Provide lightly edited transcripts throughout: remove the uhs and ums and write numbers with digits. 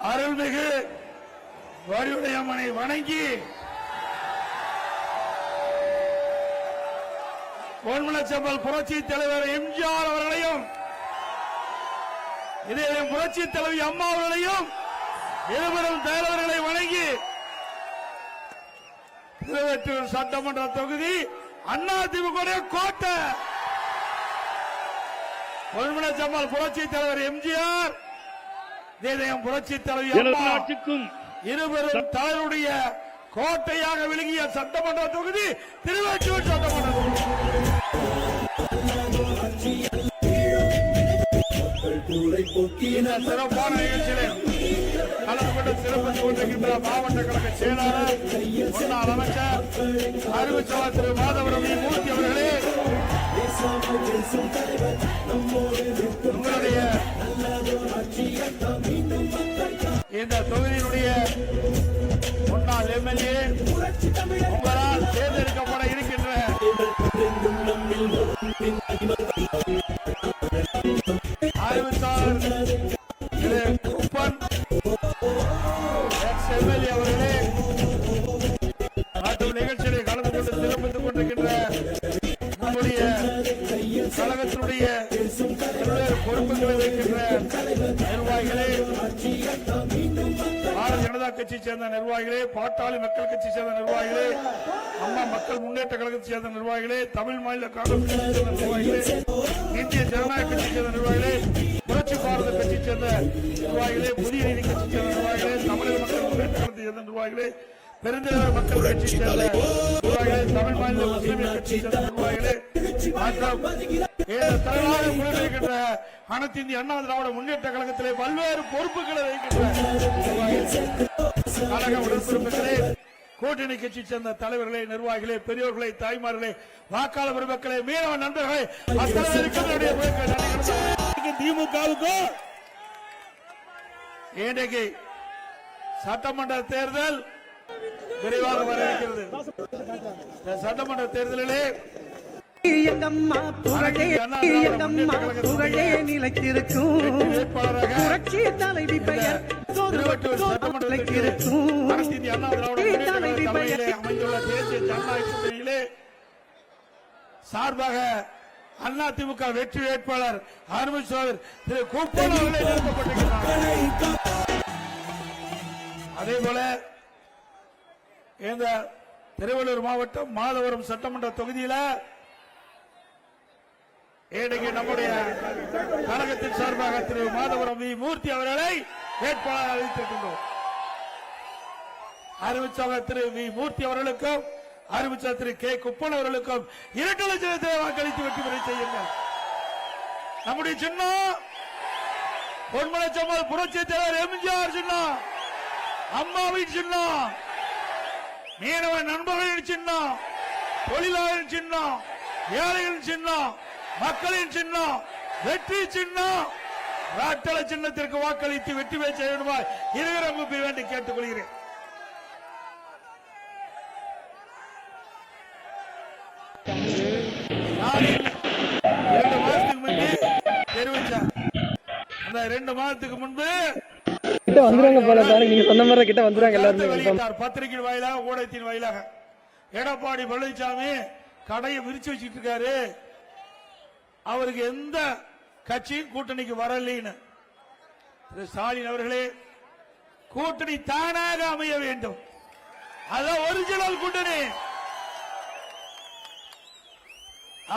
அருள்மிகு வடிவுடையம்மனை வணங்கி பொன்மனச்செம்மல் புரட்சி தலைவர் எம்ஜிஆர் அவர்களையும் இதே புரட்சி தலைவி அம்மா அவர்களையும் இருவரும் தலைவர்களை வணங்கி திருவெட்டூர் சட்டமன்ற தொகுதி அதிமுக கோட்டை பொன்மனச்செம்மல் புரட்சி தலைவர் எம்ஜிஆர் புரட்சி தலைவி அம்மா இருவரும் தலைவருடைய கோட்டையாக விளங்கிய சட்டமன்ற தொகுதி திருவெட்டூர் சட்டமன்ற தொகுதி. இந்த சிறப்பான நிகழ்ச்சியிலே கலந்து கொண்டு சிறப்பித்துக் கொண்டிருக்கின்ற மாவட்ட கழக செயலாளர் முன்னாள் அமைச்சர் அறிவுச்சவர் திரு மாதவரம் மூர்த்தி அவர்களே, உங்களுடைய இந்த தொகுதியினுடைய முன்னாள் எம்எல்ஏ உங்களால் தேர்ந்தெடுக்கப்பட இருக்கின்ற அறிவுச்சாளர் குப்பன் எம்எல்ஏ அவர்களே மற்றும் நிகழ்ச்சியை கலந்து கொண்டு சிறப்பித்துக் கொண்டிருக்கின்ற நம்முடைய கழகத்தினுடைய பல்வேறு பொறுப்புகளை வைக்கின்ற நிர்வாகிகளே, பாரதிய ஜனதா கட்சியை சேர்ந்த நிர்வாகிகளே, பாட்டாளி மக்கள் கட்சியை சேர்ந்த நிர்வாகிகளே, அம்மா மக்கள் முன்னேற்ற கழகத்தை சேர்ந்த நிர்வாகிகளே, தமிழ் மாநில காங்கிரஸ் கட்சியை சேர்ந்த நிர்வாகிகளே, இந்திய ஜனநாயக கட்சியை சேர்ந்த நிர்வாகிகளே, புரட்சி பாரத கட்சியை சேர்ந்த நிர்வாகிகளே, புதிய நீதி கட்சியை சேர்ந்த நிர்வாகிகளே, தமிழக மக்கள் முன்னேற்ற கழகத்தை சேர்ந்த நிர்வாகிகளே, பெருந்தலைவர் மக்கள் கட்சியை சேர்ந்த நிர்வாகிகளே, தமிழ் மாநில முஸ்லிம் கட்சியை சேர்ந்த நிர்வாகிகளே, முன்னிலைக்கின்ற அனைத்து இந்திய அண்ணா திராவிட முன்னேற்ற கழகத்திலே பல்வேறு பொறுப்புகளை வைக்கின்ற கழக உடன்பிறப்புகளே, கூட்டணி கட்சியை சேர்ந்த தலைவர்களே, நிர்வாகிகளே, பெரியோர்களே, தாய்மார்களே, வாக்காளர் பெருமக்களே, மீனவ நண்பர்களே, திமுகவுக்கு இன்றைக்கு சட்டமன்ற தேர்தல் விரைவாக வர இருக்கிறது. சட்டமன்ற தேர்தலிலே புகழே நிலைத்திருக்கும் புரட்சி தலைவி பெயர் அமைந்துள்ள தேசிய ஜனநாயக கூட்டணியிலே சார்பாக அதிமுக வெற்றி வேட்பாளர் அருமைச்சோதர் திரு கூப்பன் அவர்களே நிறுத்தப்பட்டிருக்கிறார். அதே போல இந்த திருவள்ளூர் மாவட்டம் மாதவரம் சட்டமன்ற தொகுதியில் ஏழைக்கு நம்முடைய கழகத்தின் சார்பாக திரு மாதவரம் மூர்த்தி அவர்களை வேட்பாளர் அறிவித்திருக்கின்றோம். அறிவிச்சவர் திரு மூர்த்தி அவர்களுக்கும் அறிவிச்சவர் திரு கே குப்பன் அவர்களுக்கும் 2 லட்சத்தை வாக்களித்து வெற்றி பெற செய்யுங்கள். நம்முடைய சின்னம் பொன்மனச்செம்மல் புரட்சி தலைவர் எம்ஜிஆர் சின்னம், அம்மாவின் சின்னம், மீனவ நண்பர்களின் சின்னம், தொழிலாளரின் சின்னம், ஏழைகளின் சின்னம், மக்களின் சின்னம், வெற்றி சின்னம். ராட்டள சின்னத்திற்கு வாக்களித்து வெற்றி பெற செய்யணுமாய் இருவரும் அங்கு வேண்டி கேட்டுக் கொள்கிறேன். இரண்டு மாதத்துக்கு முன்பு தெரிவிச்சார். அந்த 2 மாதத்துக்கு முன்பு பத்திரிகை வாயிலாக ஊடகத்தின் வாயிலாக எடப்பாடி பழனிசாமி கடையை விரிச்சு வச்சுட்டு இருக்காரு, அவருக்கு எந்த கட்சியும் கூட்டணிக்கு வரலைன்னு. திரு ஸ்டாலின் அவர்களே, கூட்டணி தானாக அமைய வேண்டும், அதான் ஒரிஜினல் கூட்டணி.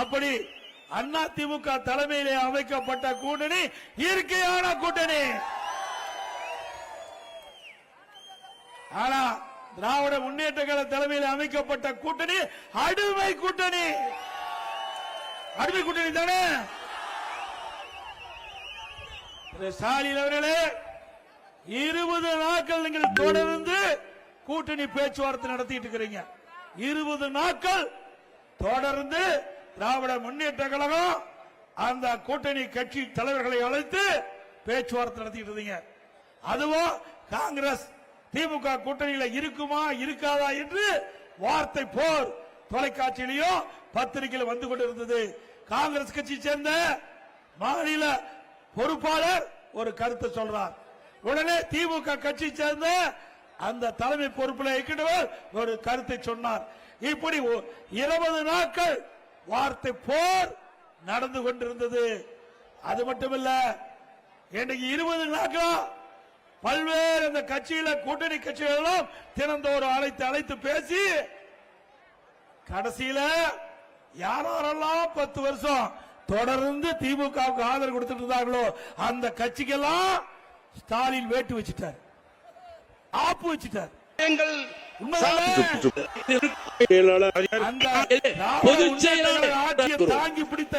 அப்படி அதிமுக தலைமையிலே அமைக்கப்பட்ட கூட்டணி இயற்கையான கூட்டணி. ஆனா திராவிட முன்னேற்ற கழக தலைமையில் அமைக்கப்பட்ட கூட்டணி அடிமை கூட்டணி. அடிமை கூட்டணி தானே. ஸ்டாலின் அவர்களே, 20 நாட்கள் நீங்கள் தொடர்ந்து கூட்டணி பேச்சுவார்த்தை நடத்திட்டு இருக்கிறீங்க. 20 நாட்கள் தொடர்ந்து திராவிட முன்னேற்ற கழகம் அந்த கூட்டணி கட்சி தலைவர்களை அழைத்து பேச்சுவார்த்தை நடத்திட்டு இருந்தீங்க. அதுவும் காங்கிரஸ் திமுக கூட்டணியில இருக்குமா இருக்காதா என்று வார்த்தை போர் தொலைக்காட்சியிலையும் பத்திரிகையில் வந்து கொண்டிருந்தது. காங்கிரஸ் கட்சியை சேர்ந்த மாநில பொறுப்பாளர் ஒரு கருத்தை சொல்றார், உடனே திமுக கட்சி சேர்ந்த அந்த தலைமை பொறுப்பில் இருக்கின்றவர் ஒரு கருத்தை சொன்னார். இப்படி 20 நாட்கள் வார்த்தை போர் நடந்து கொண்டிருந்தது. அது மட்டுமல்ல, இன்னைக்கு 20 நாட்கள் பல்வேறு அந்த கட்சியில கூட்டணி கட்சிகளும் தினந்தோறும் அழைத்து பேசி கடைசியில யாரெல்லாம் 10 வருஷம் தொடர்ந்து திமுகவுக்கு ஆதரவு கொடுத்துட்டு இருந்தார்களோ அந்த கட்சிக்கெல்லாம் ஸ்டாலின் வேட்டு வச்சுட்டார், ஆப்பு வச்சுட்டார். தாங்கி பிடித்த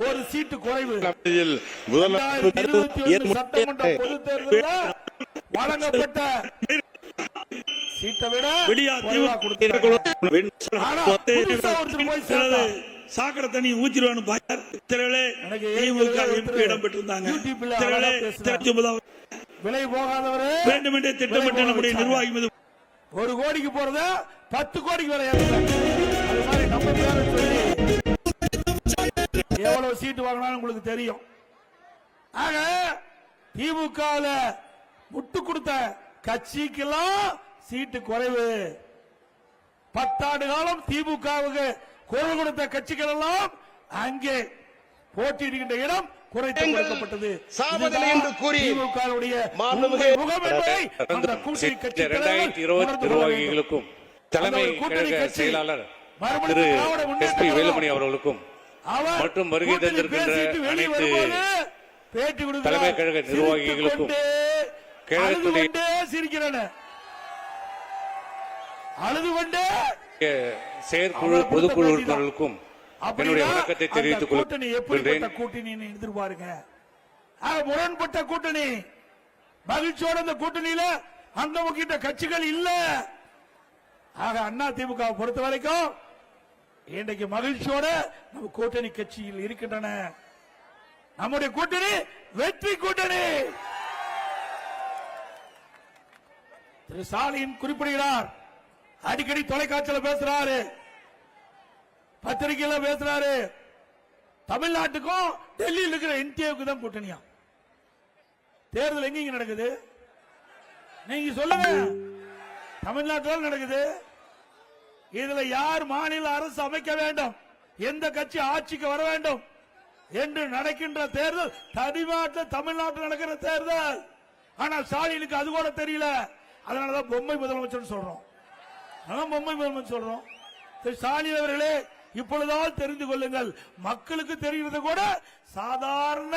ஒரு சீட்டு குறைவு. சட்டமன்ற பொது தேர்தலில் வழங்கப்பட்ட சீட்டை விட சாக்கடை தண்ணி ஊத்திடுவான்னு இடம் பெற்றிருந்தாங்க. விலை போகாதவரு வேண்டுமென்றே திட்டமிட்ட நம்முடைய நிர்வாகி மீது 1 கோடிக்கு போறத 10 கோடிக்கு விலை அது மாதிரி நம்ம பேரை சொல்லி எவ்வளவு சீட்டு வாங்கினாலும் உங்களுக்கு தெரியும். ஆக திமுக முட்டு கொடுத்த கட்சிக்கெல்லாம் சீட்டு குறைவு. 10 ஆண்டு காலம் திமுகவுக்கு குரல் கொடுத்த கட்சிகள் எல்லாம் அங்கே போட்டியிடுகின்ற இடம் குறைத்து கொடுக்கப்பட்டது. சாபதில்லை என்று கூறி திமுகவுடைய முகம் என்பதை அந்த கூட்டணி கட்சி நிர்வாகிகளுக்கும் தலைமை கழக செயலாளர் திரு எஸ்.பி. வேலுமணி அவர்களுக்கும் மற்றும் வருகை தந்திருக்கின்ற அனைத்து தலைமை கழக நிர்வாகிகளுக்கும் கழகத்துடைய அழுது கொண்டே செயற்குழு பொதுக்குழு உறுப்பினர்களுக்கும் என்னுடைய வணக்கத்தை தெரிவித்துக் கொள்கிறேன். கூட்டணி எதிர்பாருங்க, முரண்பட்ட கூட்டணி. மகிழ்ச்சியோட இந்த கூட்டணியில அங்க முக்கிய கட்சிகள் இல்ல. ஆக அண்ணா திமுக பொறுத்த வரைக்கும் இன்றைக்கு மகிழ்ச்சியோட நம்ம கூட்டணி கட்சியில் இருக்கின்றன. நம்முடைய கூட்டணி வெற்றி கூட்டணி. திரு ஸ்டாலின் குறிப்பிடுகிறார், அடிக்கடி தொலைக்காட்சியில் பேசுறாரு, பத்திரிகையில பேசுறாரு. தமிழ்நாட்டுக்கும் டெல்லியில் இருக்கிற என்டிஏவுக்கு தான் கூட்டணியா? தேர்தல் எங்க நடக்குது? நீங்க சொல்லுங்க. தமிழ்நாட்டில் நடக்குது. இதுல யார் மாநில அரசு அமைக்க வேண்டும், எந்த கட்சி ஆட்சிக்கு வர வேண்டும் என்று நடக்கின்ற தேர்தல் தமிழ்நாட்டில் நடக்கிற தேர்தல். ஆனால் ஸ்டாலினுக்கு அது கூட தெரியல. அதனாலதான் பொம்மை முதலமைச்சர் சொல்றோம். பொம்மை முதலமைச்சர் சொல்றோம். ஸ்டாலின் அவர்களே, இப்பொழுதாவது தெரிந்து கொள்ளுங்கள். மக்களுக்கு தெரிகிறது கூட, சாதாரண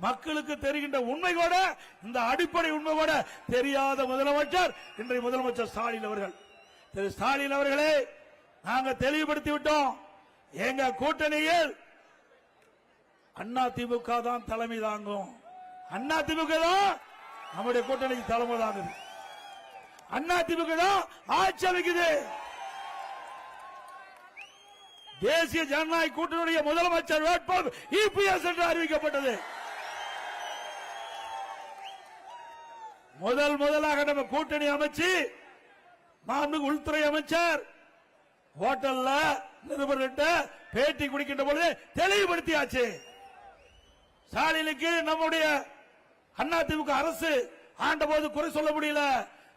மக்களுக்கு தெரிகின்ற உண்மை கூட, இந்த அடிப்படை உண்மை கூட தெரியாத முதலமைச்சர் இன்றைய முதலமைச்சர் ஸ்டாலின் அவர்கள். திரு ஸ்டாலின் அவர்களே, நாங்க தெளிவுபடுத்தி விட்டோம். எங்க கூட்டணியில் அண்ணா திமுக தான் தலைமை தாங்கும். அண்ணா திமுக தான் நம்முடைய கூட்டணிக்கு தலைமை தாங்குது. அண்ணா திமுக தான் ஆட்சி அமைக்குது. தேசிய ஜனநாயக கூட்டணியுடைய முதலமைச்சர் வேட்பாளர் இபிஎஸ் என்று அறிவிக்கப்பட்டது. முதலாக நம்ம கூட்டணி அமைச்சு மாண்புமிகு உள்துறை அமைச்சர் ஹோட்டல்ல நிருபர்கிட்ட பேட்டி குடிக்கின்ற பொழுது தெளிவுபடுத்தியாச்சு. ஸ்டாலினுக்கு நம்முடைய அதிமுக அரசு ஆண்ட போது குறை சொல்ல முடியல,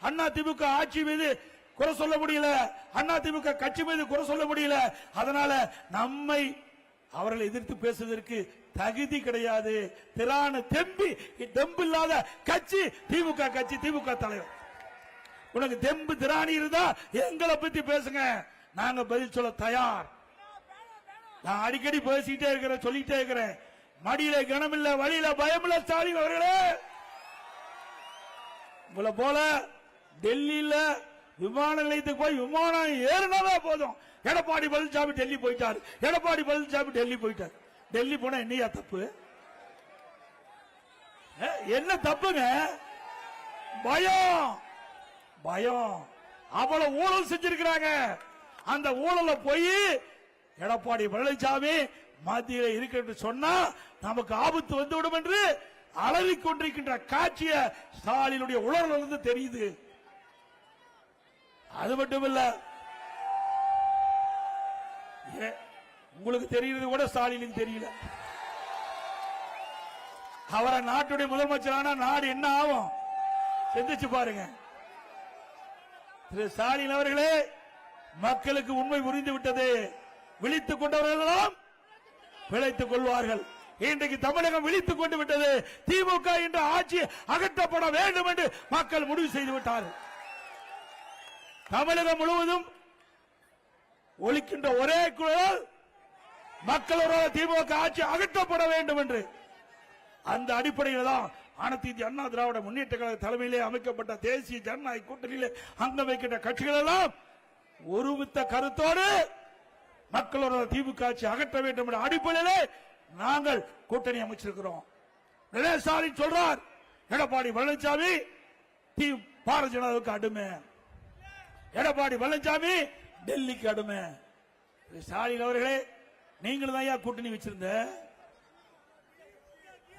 அதிமுக ஆட்சி மீது குறை சொல்ல முடியல, அதிமுக கட்சி மீது குறை சொல்ல முடியல. அதனால நம்மை அவர்கள் எதிர்த்து பேசுவதற்கு தகுதி கிடையாது. திராண தெம்பு இல்லாத கட்சி திமுக கட்சி, திமுக தலைவர். உனக்கு தெம்பு திராணி இருந்தா எங்களை பத்தி பேசுங்க, நாங்க பதில் சொல்ல தயார். நான் அடிக்கடி பேசிட்டே இருக்கிறேன், சொல்லிட்டே இருக்கிறேன். மடியில கனமில்ல, வழியில பயமில்ல ஸ்டாலின் அவர்களே. உங்களை போல டெல்லியில விமான நிலையத்துக்கு போய் விமானம் ஏறினாவே போதும். எடப்பாடி பழனிசாமி டெல்லி போயிட்டார், எடப்பாடி பழனிசாமி டெல்லி போயிட்டார். டெல்லி போனா என்னையா தப்பு? என்ன தப்புங்க? பயம், பயம். அவ்வளவு ஊழல் செஞ்சிருக்கிறாங்க. அந்த ஊழல போய் எடப்பாடி பழனிசாமி மத்தியில் இருக்கிறது சொன்னா நமக்கு ஆபத்து வந்துவிடும் என்று அலறிக் கொண்டிருக்கின்ற காட்சிய ஸ்டாலினுடைய உணர்வு இருந்து தெரியுது. அது மட்டுமல்ல, உங்களுக்கு தெரியுது கூட ஸ்டாலினுக்கு தெரியல. அவரை நாட்டுடைய முதலமைச்சரான நாடு என்ன ஆகும் சிந்திச்சு பாருங்க. திரு ஸ்டாலின் அவர்களே, மக்களுக்கு உண்மை புரிந்து விட்டது. விழித்துக் கொண்டவர்களெல்லாம் பிழைத்துக் கொள்வார்கள். இன்றைக்கு தமிழகம் விழித்துக் கொண்டு விட்டது. திமுக என்ற ஆட்சி அகற்றப்பட வேண்டும் என்று மக்கள் முடிவு செய்து விட்டார்கள். தமிழகம் முழுவதும் ஒலிக்கின்ற ஒரே குரல் மக்களோட திமுக ஆட்சி அகற்றப்பட வேண்டும் என்று. அந்த அடிப்படையில் தான் அனைத்து இந்திய அண்ணா திராவிட முன்னேற்ற கழக தலைமையிலே அமைக்கப்பட்ட தேசிய ஜனநாயக கூட்டணியிலே அங்கம் வைக்கின்ற கட்சிகள் எல்லாம் ஒருமித்த கருத்தோடு மக்களோட திமுக ஆட்சி அகற்ற வேண்டும் என்ற அடிப்படையிலே நாங்கள் கூட்டணி அமைச்சிருக்கிறோம். ஸ்டாலின் சொல்றார், எடப்பாடி பழனிசாமி பாரதிய ஜனதாவுக்கு அடிமை, எடப்பாடி பழனிசாமி டெல்லிக்கு அடிமை. ஸ்டாலின் அவர்களே, நீங்களும் தான் கூட்டணி வச்சிருந்த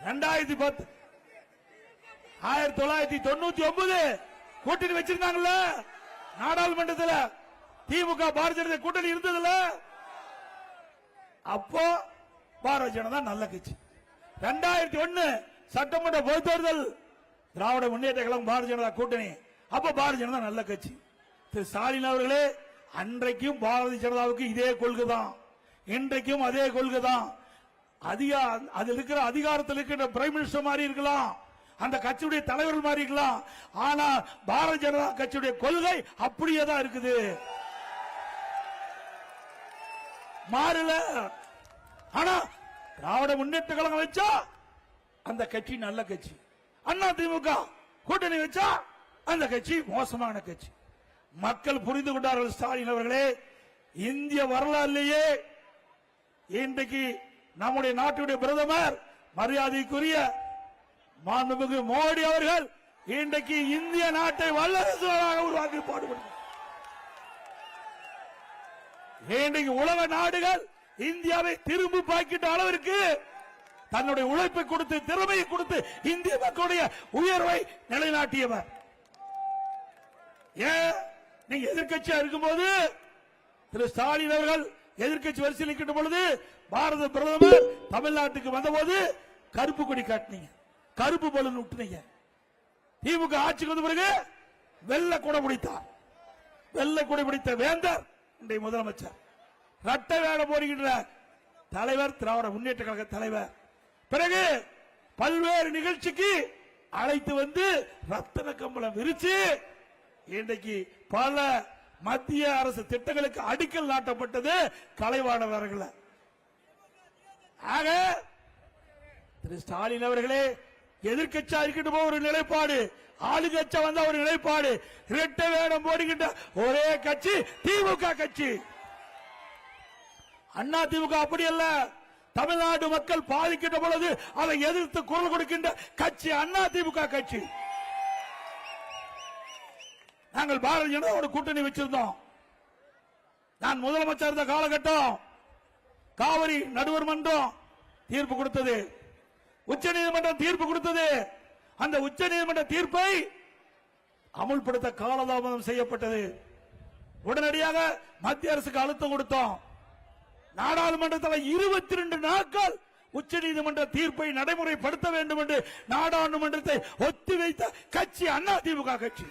2010 1999 கூட்டணி வச்சிருந்தாங்கல்ல நாடாளுமன்றத்தில். திமுக பாரதிய ஜனதா கூட்டணி இருந்ததுல. அப்போ பாரதிய ஜனதா நல்ல கட்சி. 2001 சட்டமன்ற பொதுத் தேர்தல் திராவிட முன்னேற்ற கழகம் பாரதிய ஜனதா கூட்டணி. அப்ப பாரதிய ஜனதா நல்ல கட்சி. திரு ஸ்டாலின் அவர்களே, அன்றைக்கும் பாரதிய ஜனதாவுக்கு இதே கொள்கை தான், இன்றைக்கும் அதே கொள்கை தான். அதில் இருக்கிற அதிகாரத்தில் இருக்கிற பிரைம் மினிஸ்டர் மாதிரி இருக்கலாம், அந்த கட்சியுடைய தலைவர்கள் மாதிரி இருக்கலாம், ஆனா பாரதிய ஜனதா கட்சியுடைய கொள்கை அப்படியே தான் இருக்குது, மாறல. ஆனா திராவிட முன்னேற்ற கழகம் வச்சா அந்த கட்சி நல்ல கட்சி, அண்ணா திமுக கூட்டணி வச்சா அந்த கட்சி மோசமான கட்சி. மக்கள் புரிந்து கொண்டார்கள். ஸ்டாலின் அவர்களே, இந்திய வரலாறுலேயே இன்றைக்கு நம்முடைய நாட்டுடைய பிரதமர் மரியாதைக்குரிய மாண்புமிகு மோடி அவர்கள் இன்றைக்கு இந்திய நாட்டை வல்லரசு நாடாக உருவாக்கி பாடுபடுகிறார். இன்றைக்கு உலக நாடுகள் இந்தியாவை திரும்பி பார்க்கின்ற அளவிற்கு தன்னுடைய உழைப்பை கொடுத்து திறமையை கொடுத்து இந்திய மக்களுடைய உயர்வை நிலைநாட்டியவர். ஏன் நீங்க எதிர்கட்சியா இருக்கும்போது திரு ஸ்டாலின் அவர்கள் எதிர்கட்சி வரிசையில் இருக்கின்ற பொழுது பாரத பிரதமர் தமிழ்நாட்டுக்கு வந்தபோது கருப்பு கொடி காட்டினீங்க, கருப்பு பலூன் விட்டுனீங்க. திமுக ஆட்சிக்கு வந்த பிறகு வெள்ளை கொடை பிடித்தார். வெள்ளை கொடை பிடித்த வேந்தர் இன்றைய முதலமைச்சர், ரட்டை வேடம் போடுகின்ற தலைவர், திராவிட முன்னேற்ற கழக தலைவர். பிறகு பல்வேறு நிகழ்ச்சிக்கு அழைத்து வந்து ரத்தன கம்பளம் விரிச்சு இன்றைக்கு பல மத்திய அரசு திட்டங்களுக்கு அடிக்கல் நாட்டப்பட்டது கலைவாணர் அவர்கள். ஆக திரு ஸ்டாலின் அவர்களே, எதிர்கட்சியா இருக்கின்ற ஒரு நிலைப்பாடு, ஆளுங்கட்சியா வந்த ஒரு நிலைப்பாடு, இரட்டை வேடம் போடுகின்ற ஒரே கட்சி திமுக கட்சி. அண்ணா திமுக அப்படி அல்ல. தமிழ்நாடு மக்கள் பாதிக்கின்ற பொழுது அதை எதிர்த்து குரல் கொடுக்கின்ற கட்சி அண்ணா திமுக கட்சி. நாங்கள் பாரதிய ஜனதாவோட கூட்டணி வச்சிருந்தோம். நான் முதலமைச்சர் இருந்த காலகட்டம் காவிரி நடுவர் மன்றம் தீர்ப்பு கொடுத்தது, உச்சநீதிமன்றம் தீர்ப்பு கொடுத்தது. அந்த உச்சநீதிமன்ற தீர்ப்பை அமுல்படுத்த காலதாமதம் செய்யப்பட்டது. உடனடியாக மத்திய அரசுக்கு அழுத்தம் கொடுத்தோம். நாடாளுமன்றத்தில் 22 நாட்கள் உச்சநீதிமன்ற தீர்ப்பை நடைமுறைப்படுத்த வேண்டும் என்று நாடாளுமன்றத்தை ஒத்திவைத்த கட்சி அண்ணா திமுக கட்சி.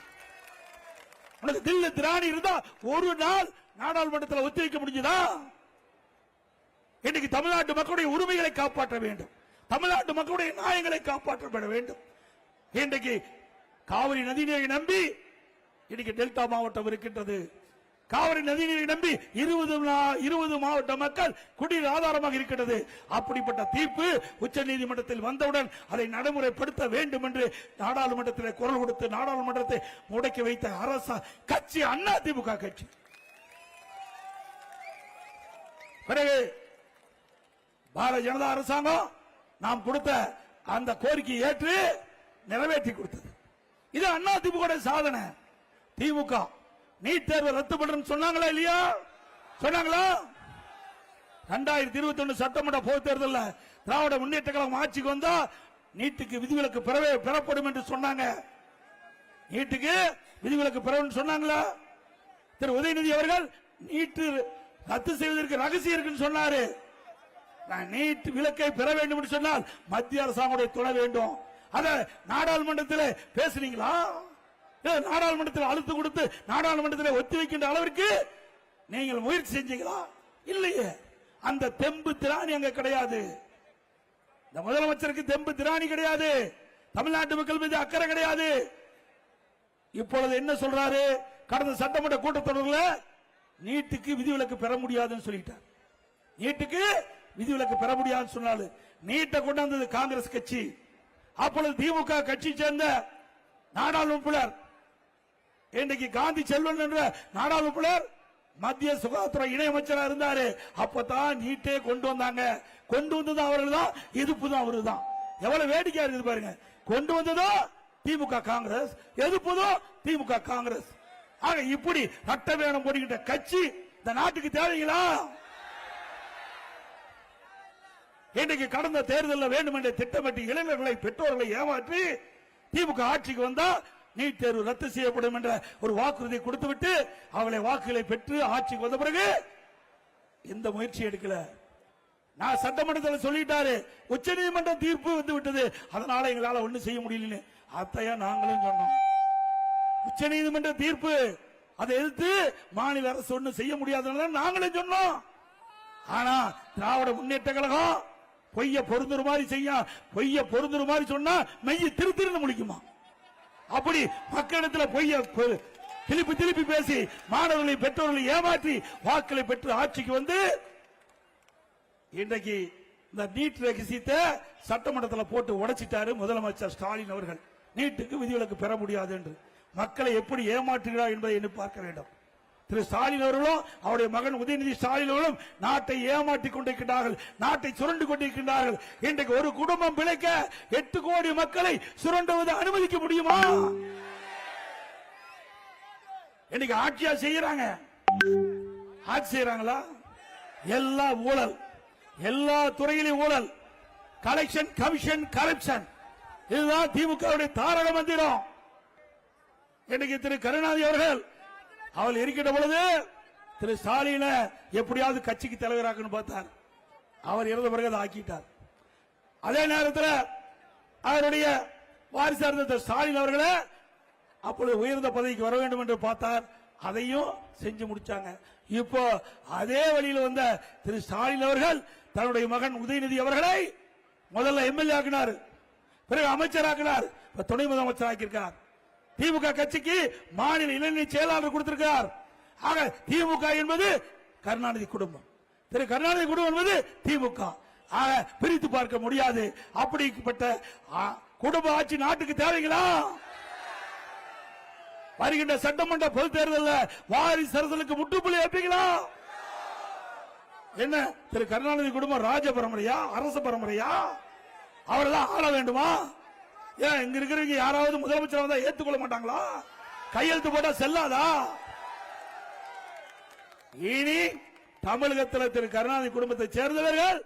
உனக்கு தில்லு திராணி இருந்தா ஒரு நாள் நாடாளுமன்றத்தில் ஒத்திவைக்க முடிஞ்சதா? இன்னைக்கு தமிழ்நாட்டு மக்களுடைய உரிமைகளை காப்பாற்ற வேண்டும், தமிழ்நாட்டு மக்களுடைய நியாயங்களை காப்பாற்றப்பட வேண்டும். இன்றைக்கு காவிரி நதிநீரை நம்பி இன்னைக்கு டெல்டா மாவட்டம் இருக்கின்றது. காவிரி நதிநீரை நம்பி 20 மாவட்ட மக்கள் குடிநீர் ஆதாரமாக இருக்கிறது. அப்படிப்பட்ட தீர்ப்பு உச்ச நீதிமன்றத்தில் வந்தவுடன் அதை நடைமுறைப்படுத்த வேண்டும் என்று நாடாளுமன்றத்தில் குரல் கொடுத்து நாடாளுமன்றத்தை முடக்கி வைத்த அரசு கட்சி அண்ணா திமுக கட்சி. பிறகு பாரதிய ஜனதா அரசாங்கம் நாம் கொடுத்த அந்த கோரிக்கையை ஏற்று நிறைவேற்றி கொடுத்தது. இது அண்ணா திமுக சாதனை. திமுக நீட் தேர்வை ரத்து பண்றேன்னு சொன்னாங்களா இல்லையா? சொன்னாங்களா? 2021 சட்டமன்ற பொதுத் தேர்தலில் திராவிட முன்னேற்ற கழகம் ஆட்சிக்கு வந்தா நீட்டுக்கு விதிவிலக்கு பெறப்படும் என்று சொன்னாங்க. நீட்டுக்கு விதிவிலக்கு பெறவும் சொன்னாங்களா? திரு உதயநிதி அவர்கள் நீட்டு ரத்து செய்வதற்கு ரகசியம் இருக்குன்னு சொன்னாரு. நான் நீட் விலக்கை பெற வேண்டும் என்று சொன்னால் மத்திய அரசாங்கத்துடைய துணை வேண்டும். அத நாடாளுமன்றத்தில் பேசுறீங்களா? நாடாளுமன்றத்தில் அழுத்தம் கொடுத்து நாடாளுமன்றத்தில் ஒத்தி வைக்கின்ற அளவிற்கு நீங்கள் முயற்சி செஞ்சீங்களா? இல்லையே. அந்த தெம்பு திராணி அங்க கிடையாது. இந்த முதலமைச்சருக்கு தெம்பு திராணி கிடையாது. தமிழ்நாட்டு மக்கள் மீது அக்கறை கிடையாது. இப்பொழுது என்ன சொல்றாரு? கடந்த சட்டமன்ற கூட்டத்தொடரில் நீட்டுக்கு விதிவிலக்கு பெற முடியாதுன்னு சொல்லிட்டார். நீட்டுக்கு விதிவிலக்கு பெற முடியாதுன்னு சொன்னாரு. நீட்டை கொண்டு வந்தது காங்கிரஸ் கட்சி. அப்பொழுது திமுக கட்சி சேர்ந்த நாடாளுமன்ற இன்றைக்கு காந்தி செல்வன் என்ற நாடாளுமன்ற மத்திய சுகாதார இணையமைச்சராக இருந்தாரு. அப்பதான் நீட்டே கொண்டு வந்தாங்க. கொண்டு வந்தது அவர்கள் தான், எதிர்ப்பு தான் அவரு தான். எவ்வளவு வேடிக்கையா இருக்குது பாருங்க. கொண்டு வந்ததோ திமுக காங்கிரஸ், எதிர்ப்பதோ திமுக காங்கிரஸ். ஆக இப்படி சட்ட வேணும் போடுகின்ற கட்சி இந்த நாட்டுக்கு தேவைங்களா? இன்றைக்கு கடந்த தேர்தலில் வேண்டும் என்ற திட்டமிட்டு இளைஞர்களை பெற்றோர்களை ஏமாற்றி திமுக ஆட்சிக்கு வந்தா நீட் தேர்வு ரத்து செய்யப்படும் என்ற ஒரு வாக்குறுதி கொடுத்துவிட்டு அவர்களை வாக்குகளை பெற்று ஆட்சிக்கு வந்த பிறகு எந்த முயற்சி எடுக்கல. நான் சட்டமன்றத்தில் சொல்லிட்டாரு, உச்ச நீதிமன்ற தீர்ப்பு வந்து விட்டது, அதனால எங்களால ஒண்ணு செய்ய முடியல. அத்தையா நாங்களும் சொன்னோம். உச்ச நீதிமன்ற தீர்ப்பு அதை எதிர்த்து மாநில அரசு ஒண்ணு செய்ய முடியாதுன்னு நாங்களும் சொன்னோம். ஆனா திராவிட முன்னேற்ற கழகம் பொய்ய பொருந்துற மாதிரி செய்ய, பொய்ய பொருந்துற மாதிரி சொன்னா மெய்ய திருத்திருந்து முடிக்குமா? அப்படி மக்களிடத்தில் பொய்ய திருப்பி திருப்பி பேசி மாணவர்களை பெற்றோர்களை ஏமாற்றி வாக்களை பெற்று ஆட்சிக்கு வந்து இன்றைக்கு இந்த நீட் ரகசியத்தை சட்டமன்றத்தில் போட்டு உடைச்சிட்டாரு முதலமைச்சர் ஸ்டாலின் அவர்கள். நீட்டுக்கு விதிவிலக்கு பெற முடியாது என்று மக்களை எப்படி ஏமாற்றுகிறார் என்பதை எண்ணி பார்க்க வேண்டும். திரு ஸ்டாலின் அவர்களும் அவருடைய மகன் உதயநிதி ஸ்டாலின் அவர்களும் நாட்டை ஏமாற்றிக் கொண்டிருக்கிறார்கள், நாட்டை சுரண்டு கொண்டிருக்கிறார்கள். இன்றைக்கு ஒரு குடும்பம் பிழைக்க 8 கோடி மக்களை சுரண்டுவதை அனுமதிக்க முடியுமா? இன்னைக்கு ஆட்சியா செய்யறாங்க. ஆட்சி செய்யறாங்களா? எல்லா ஊழல், எல்லா துறையிலும் ஊழல், கலெக்ஷன் கமிஷன் கரப்ஷன், இதுதான் திமுக தாரக மந்திரம். இன்னைக்கு திரு கருணாநிதி அவர்கள் அவள் இருக்கிற பொழுது திரு ஸ்டாலின எப்படியாவது கட்சிக்கு தலைவராக்கணும் பார்த்தார். அவர் இறந்த பிறகு அதை ஆக்கிட்டார். அதே நேரத்தில் அவருடைய வாரிசார் திரு ஸ்டாலின் அவர்களை அப்பொழுது உயர்ந்த பதவிக்கு வர வேண்டும் என்று பார்த்தார். அதையும் செஞ்சு முடிச்சாங்க. இப்போ அதே வழியில் வந்த திரு ஸ்டாலின் அவர்கள் தன்னுடைய மகன் உதயநிதி அவர்களை முதல்ல எம்எல்ஏ ஆக்கினார், பிறகு அமைச்சராக்கினார், துணை முதலமைச்சர் ஆக்கியிருக்கார். திமுக கட்சிக்கு மாநில இளைஞர் செயலாளர் கொடுத்திருக்கிறார். ஆக திமுக என்பது கருணாநிதி குடும்பம், திரு கருணாநிதி குடும்பம் என்பது திமுக. ஆக பிரித்து பார்க்க முடியாது. அப்படிப்பட்ட குடும்ப ஆட்சி நாட்டுக்கு தேவைங்களா? வருகின்ற சட்டமன்ற பொது தேர்தலில் வாரிசு அரசியலுக்கு முற்றுப்புள்ளி வைப்பீங்களா? என்ன திரு கருணாநிதி குடும்பம் ராஜ பரம்பரையா, அரச பரம்பரையா? அவர்தான் ஆள வேண்டுமா? ஏன் இங்க இருக்கிறவங்க யாராவது முதலமைச்சர் வந்தா ஏத்துக்கொள்ள மாட்டாங்களா? கையெழுத்து போட்டா செல்லாதா? இனி தமிழகத்தில் திரு கருணாநிதி குடும்பத்தை சேர்ந்தவர்கள்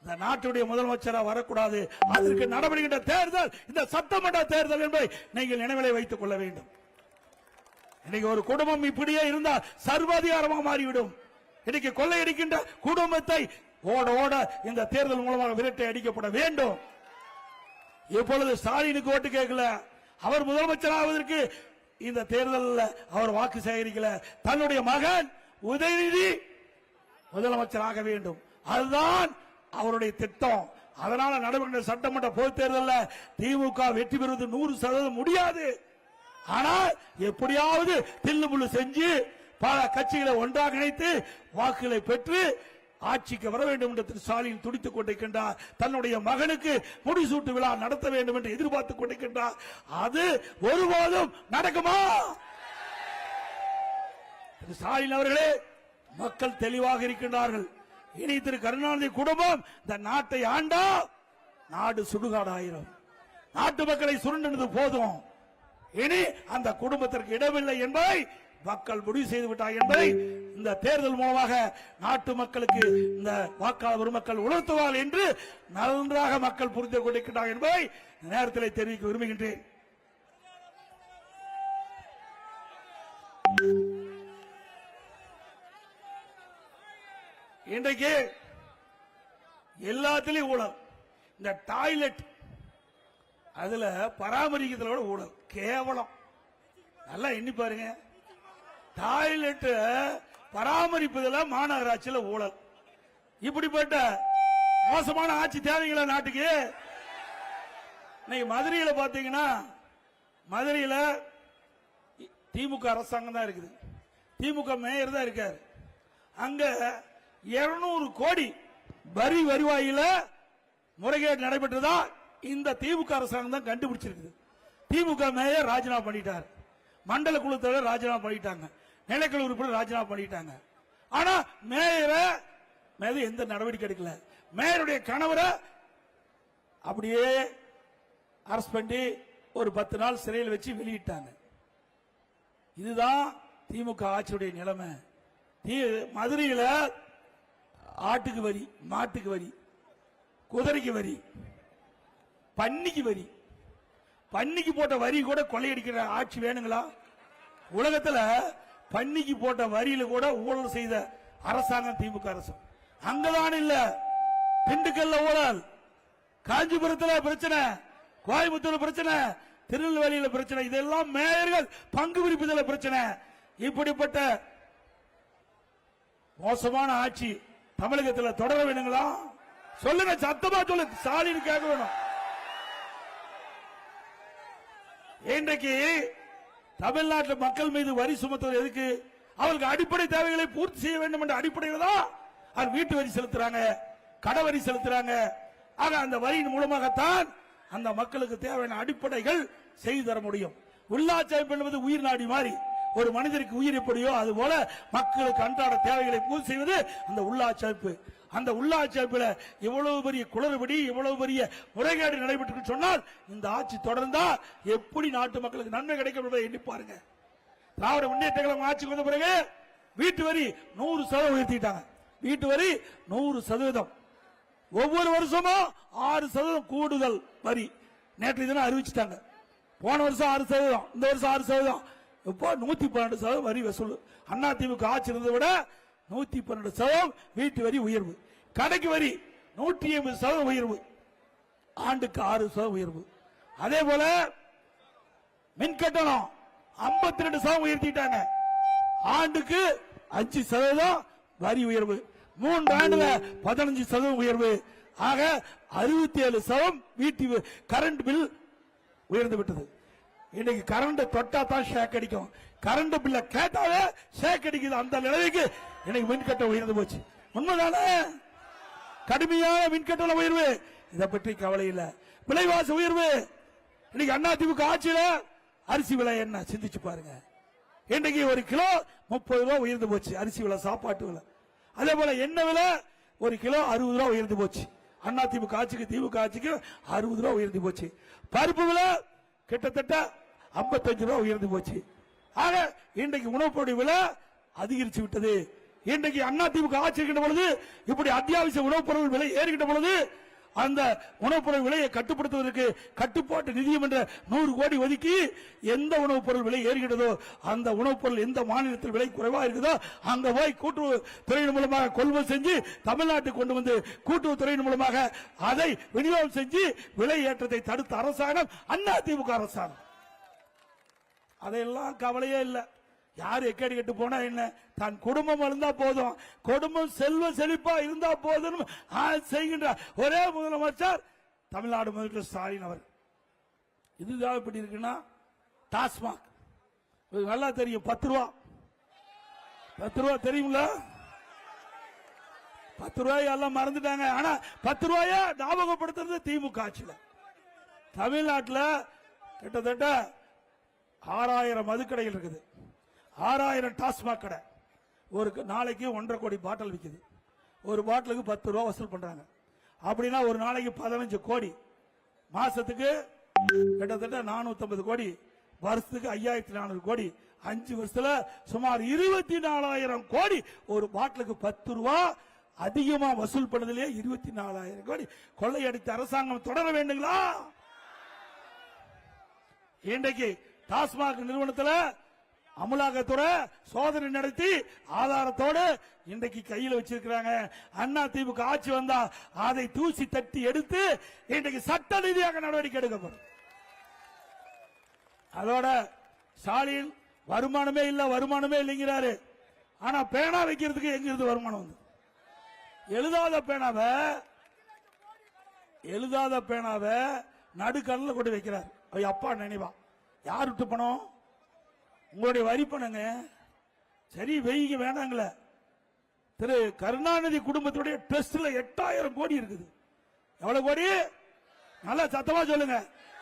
இந்த நாட்டுடைய முதலமைச்சரா வரக்கூடாது. அதற்கு நடவடிக்கை தேர்தல் இந்த சட்டமன்ற தேர்தல் என்பதை நீங்கள் நினைவிலே வைத்துக் கொள்ள வேண்டும். இன்னைக்கு ஒரு குடும்பம் இப்படியே இருந்தால் சர்வாதிகாரமாக மாறிவிடும். இன்னைக்கு கொள்ளையடிக்கின்ற குடும்பத்தை ஓட ஓட இந்த தேர்தல் மூலமாக விரட்டை அடிக்கப்பட வேண்டும். இப்பொழுது ஸ்டாலினுக்கு ஓட்டு கேட்கல, அவர் முதலமைச்சர் ஆவதற்கு இந்த தேர்தலில் அவர் வாக்கு சேகரிக்கல. தன்னுடைய மகன் உதயநிதி முதலமைச்சராக வேண்டும், அதுதான் அவருடைய திட்டம். அதனால நடைபெற்ற சட்டமன்ற பொது தேர்தலில் திமுக வெற்றி பெறுவது 100% முடியாது. ஆனால் எப்படியாவது தில்லுமுள்ளு செஞ்சு பல கட்சிகளை ஒன்றாக இணைத்து வாக்குகளை பெற்று ஆட்சிக்கு வர வேண்டும் என்று திரு ஸ்டாலின் துடித்துக் கொண்டிருக்கின்றார். தன்னுடைய மகனுக்கு முடிசூட்டு விழா நடத்த வேண்டும் என்று எதிர்பார்த்துக் கொண்டிருக்கின்றார். அது ஒருபோதும் நடக்குமா? திரு ஸ்டாலின் அவர்களே, மக்கள் தெளிவாக இருக்கின்றார்கள். இனி திரு கருணாநிதி குடும்பம் இந்த நாட்டை ஆண்டா நாடு சுடுகாடாயிரும். நாட்டு மக்களை சுருண்டினது போதும். இனி அந்த குடும்பத்திற்கு இடமில்லை என்பதை மக்கள் முடிவு செய்து விட்டார் என்பதை இந்த தேர்தல் மூலமாக நாட்டு மக்களுக்கு இந்த வாக்காளர் பெருமக்கள் உணர்த்துவார் என்று நன்றாக மக்கள் புரிந்து கொண்டிருக்கிறார் என்பதை நேரத்தில் தெரிவிக்க விரும்புகின்றேன். இன்றைக்கு எல்லாத்திலையும் ஊழல். இந்த டாய்லெட் அதுல பராமரிக்கிறதுல கூட ஊழல், கேவலம். நல்லா எண்ணி பாருங்க, டாய்லெட் பராமரிப்பதில் மாநகராட்சியில் ஊழல். இப்படிப்பட்ட மோசமான ஆட்சி தேவைங்களா நாட்டுக்கு? இன்னைக்கு மதுரையில பாத்தீங்கன்னா, மதுரையில திமுக அரசாங்கம் தான் இருக்குது, திமுக மேயர் தான் இருக்காரு. அங்க 200 கோடி வரி வருவாயில முறைகேடு நடைபெற்றதா இந்த திமுக அரசாங்கம் தான் கண்டுபிடிச்சிருக்கு. திமுக மேயர் ராஜினாமா பண்ணிட்டார், மண்டல குழு தலைவர் ராஜினாமா பண்ணிட்டாங்க, நிலைக்குழு உறுப்பினர் ராஜினாமா பண்ணிட்டாங்க. ஆனா மேயரை மேல எந்த நடவடிக்கை எடுக்கல. மேயருடைய கணவரை அப்படியே அரஸ்ட் பண்ணி ஒரு 10 நாள் சிறையில் வச்சு வெளியிட்டாங்க. இதுதான் திமுக ஆட்சியுடைய நிலைமை. மதுரையில் ஆட்டுக்கு வரி, மாட்டுக்கு வரி, குதிரைக்கு வரி, பன்னிக்கு வரி. பன்னிக்கு போட்ட வரி கூட கொள்ளையடிக்கிற ஆட்சி வேணுங்களா? உலகத்தில் பன்னிக்கு போட்ட வரியில கூட ஊழல் செய்த அரசாங்கம் திமுக அரசு. அங்கதான் இல்ல, திண்டுக்கல்ல ஊழல், காஞ்சிபுரத்தில் பிரச்சனை, கோயம்புத்தூர் பிரச்சனை, திருநெல்வேலியில் பிரச்சனை. இதெல்லாம் மேயர்கள் பங்கு பிரிப்பதில் பிரச்சனை. இப்படிப்பட்ட மோசமான ஆட்சி தமிழகத்தில் தொடர வேணுங்களா? சொல்லுங்க, சத்தமா சொல்லுங்க, ஸ்டாலின் கேட்க வேணும். இன்றைக்கு தமிழ்நாட்டில் மக்கள் மீது வரி சுமத்துவது எதுக்கு? அவர்களுக்கு அடிப்படை தேவைகளை பூர்த்தி செய்ய வேண்டும் என்ற அடிப்படையில் தான் அவர் வீட்டு வரி செலுத்துறாங்க, கடை வரி செலுத்துறாங்க. ஆக அந்த வரியின் மூலமாகத்தான் அந்த மக்களுக்கு தேவையான அடிப்படைகள் செய்து தர முடியும். உள்ளாட்சி அமைப்பு என்பது உயிர் நாடி மாறி, ஒரு மனிதருக்கு உயிர் எப்படியோ அது போல மக்களுக்கு அன்றாட தேவைகளை பூர்த்தி செய்வது அந்த உள்ளாட்சி அமைப்பு. அந்த உள்ளாட்சி அமைப்பில் இவ்வளவு பெரிய குளறுபடி, இவ்வளவு பெரிய முறைகேடு நடைபெற்று சொன்னால் இந்த ஆட்சி தொடர்ந்தா எப்படி நாட்டு மக்களுக்கு நன்மை கிடைக்கும் என்பதை எண்ணி பாருங்க. திராவிட முன்னேற்ற கழகம் ஆட்சிக்கு வந்த பிறகு வீட்டு வரி 100% உயர்த்திட்டாங்க. வீட்டு வரி 100%. ஒவ்வொரு வருஷமும் 6% கூடுதல் வரி நேற்று தினம் அறிவிச்சிட்டாங்க. போன வருஷம் 6%, இந்த வருஷம் 6%. இப்போ 112% வரி வசூல். அண்ணா திமுக ஆட்சி இருந்ததை விட 112% வீட்டு வரி உயர்வு. கடைக்கு வரி 180% உயர்வு, ஆண்டுக்கு 6% உயர்வு. அதே போல மின் கட்டணம் 52% உயர்த்திட்டாங்க, ஆண்டுக்கு 5% வரி உயர்வு. 3 ஆண்டுல 15% உயர்வு. ஆக 67% வீட்டு கரண்ட் பில் உயர்ந்து விட்டது. இன்னைக்கு கரண்ட் தொட்டா தான் ஷேக் அடிக்கும், கரண்ட் பில்ல கேட்டாலே ஷேக் அடிக்குது. அந்த நிலைக்கு இன்னைக்கு மின்கட்டணம் உயர்ந்து போச்சு. உண்மைதானே? கடுமையான மின்கட்டண உயர்வு. இதை பற்றி கவலை இல்ல. விலைவாசி உயர்வு. இன்னைக்கு அண்ணா திமுக ஆட்சியில அரிசி விலை என்ன சிந்திச்சு பாருங்க. இன்னைக்கு 1 கிலோ 30 ரூபாய் உயர்ந்து போச்சு, அரிசி விலை, சாப்பாட்டு விலை. அதே போல எண்ணெய் விலை 1 கிலோ 60 ரூபாய் உயர்ந்து போச்சு. அண்ணா திமுக ஆட்சிக்கு திமுக ஆட்சிக்கு 60 ரூபாய் உயர்ந்து போச்சு. பருப்பு விலை கிட்டத்தட்ட 55 ரூபாய் உயர்ந்து போச்சு. ஆக இன்றைக்கு உணவுப் பொருள் விலை அதிகரித்து விட்டது. இன்றைக்கு அண்ணா திமுக ஆட்சி இருக்கின்ற பொழுது இப்படி அத்தியாவசிய உணவுப் பொருள் விலை ஏறுகின்ற பொழுது அந்த உணவுப் பொருள் விலையை கட்டுப்படுத்துவதற்கு கட்டுப்பாட்டு நிதியம் என்ற 100 கோடி ஒதுக்கி எந்த உணவுப் பொருள் விலை ஏறுகிறதோ அந்த உணவுப் பொருள் எந்த மாநிலத்தில் விலை குறைவா இருக்குதோ அங்க போய் கூட்டுறவு துறையின் மூலமாக கொள்முதல் செஞ்சு தமிழ்நாட்டுக்கு கொண்டு வந்து கூட்டுறவு துறையின் மூலமாக அதை விநியோகம் செஞ்சு விலை ஏற்றத்தை தடுத்த அரசாங்கம் அண்ணா திமுக அரசாங்கம். அதையெல்லாம் கவலையே இல்லை. யார் எக்கடி கட்டு போனா என்ன, தன் குடும்பம் இருந்தா போதும், குடும்பம் செல்வ செழிப்பா இருந்தா போதும் செய்கின்ற ஒரே முதலமைச்சர் தமிழ்நாடு முதலமைச்சர் ஸ்டாலின் அவர். இதுதான் இப்படி இருக்குன்னா டாஸ்மாக் நல்லா தெரியும். 10 ரூபா, 10 ரூபா தெரியுங்களா? 10 ரூபாய் எல்லாம் மறந்துட்டாங்க. ஆனா 10 ரூபாய ஞாபகப்படுத்துறது திமுக ஆட்சியில. தமிழ்நாட்டில் கிட்டத்தட்ட 6000 மதுக்கடைகள் இருக்குது, 6000 டாஸ்மாக் கடை. ஒரு நாளைக்கு 1.5 கோடி பாட்டில் விற்குது. ஒரு பாட்டிலுக்கு 10 ரூபா வசூல் பண்றாங்க. அப்படின்னா ஒரு நாளைக்கு 15 கோடி, மாசத்துக்கு கிட்டத்தட்ட 450 கோடி, வருஷத்துக்கு 5400 கோடி, 5 வருஷத்துல சுமார் 24,000 கோடி. ஒரு பாட்டிலுக்கு 10 ரூபா அதிகமா வசூல் பண்ணதிலே 24,000 கோடி கொள்ளையடித்த அரசாங்கம் தொடர வேண்டுங்களா? இன்றைக்கு டாஸ்மாக் நிறுவனத்தில் அமலாக்கத்துறை சோதனை நடத்தி ஆதாரத்தோடு இன்றைக்கு கையில் வச்சிருக்கிறாங்க. அண்ணா திமுக ஆட்சி வந்தா அதை தூசி தட்டி எடுத்து இன்றைக்கு சட்ட ரீதியாக நடவடிக்கை எடுக்கப்படும். அதோட ஸ்டாலின் வருமானமே இல்லைங்கிறாரு. ஆனா பேனா வைக்கிறதுக்கு எங்க இருந்து வருமானம் வந்து? எழுதாத பேனாவை நடுக்கல்ல கொண்டு வைக்கிறார். அப்பா நினைவா யார் விட்டு பணம்? உங்களுடைய வரி பணங்க. சரி வெயிங்க வேணாங்கள. திரு கருணாநிதி குடும்பத்துடைய ட்ரஸ்ட்ல 8000 கோடி இருக்குது. எவ்வளவு கோடி? நல்லா சத்தமா சொல்லுங்க,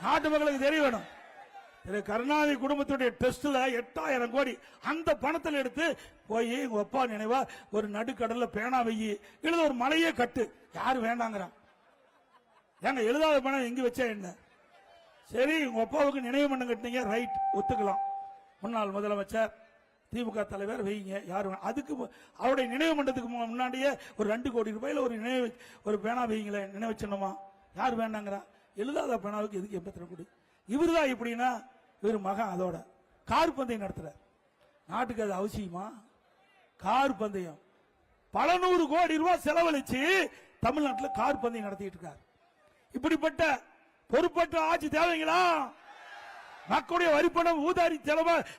நாட்டு மக்களுக்கு தெரிய வேணும். திரு கருணாநிதி குடும்பத்துடைய ட்ரஸ்ட்ல 8000 கோடி. அந்த பணத்தில் எடுத்து போய் உங்க அப்பா நினைவா ஒரு நடுக்கடல்ல பேனா வையி, எழுத ஒரு மலையே கட்டு. யாரு வேண்டாங்கிறான்? ஏங்க எழுதாத பணம் எங்க வச்சா என்ன? சரி உங்க அப்பாவுக்கு நினைவு மண்டம் கட்டினீங்க, ரைட், ஒத்துக்கலாம். முன்னாள் முதலமைச்சர் திமுக தலைவர் வைங்க, யாரு அதுக்கு அவருடைய நினைவு மண்டத்துக்கு முன்னாடியே ஒரு 2 கோடி ரூபாயில ஒரு பேனா வைங்களே, நினைவு சின்னமா. யார் வேண்டாங்கிறா? எழுதாத பேனாவுக்கு எதுக்கு 82 கோடி? இவருதான் இப்படின்னா இவர் மகன் அதோட கார் பந்தயம் நடத்துறார். நாட்டுக்கு அது அவசியமா? கார் பந்தயம் பல 100 கோடி ரூபாய் செலவழிச்சு தமிழ்நாட்டில் கார் பந்தயம் நடத்திட்டு இருக்கார். இப்படிப்பட்ட பொறுப்பற்ற ஆட்சி தேவைங்களா? மக்களுடைய வரிப்பணம் ஊதாரி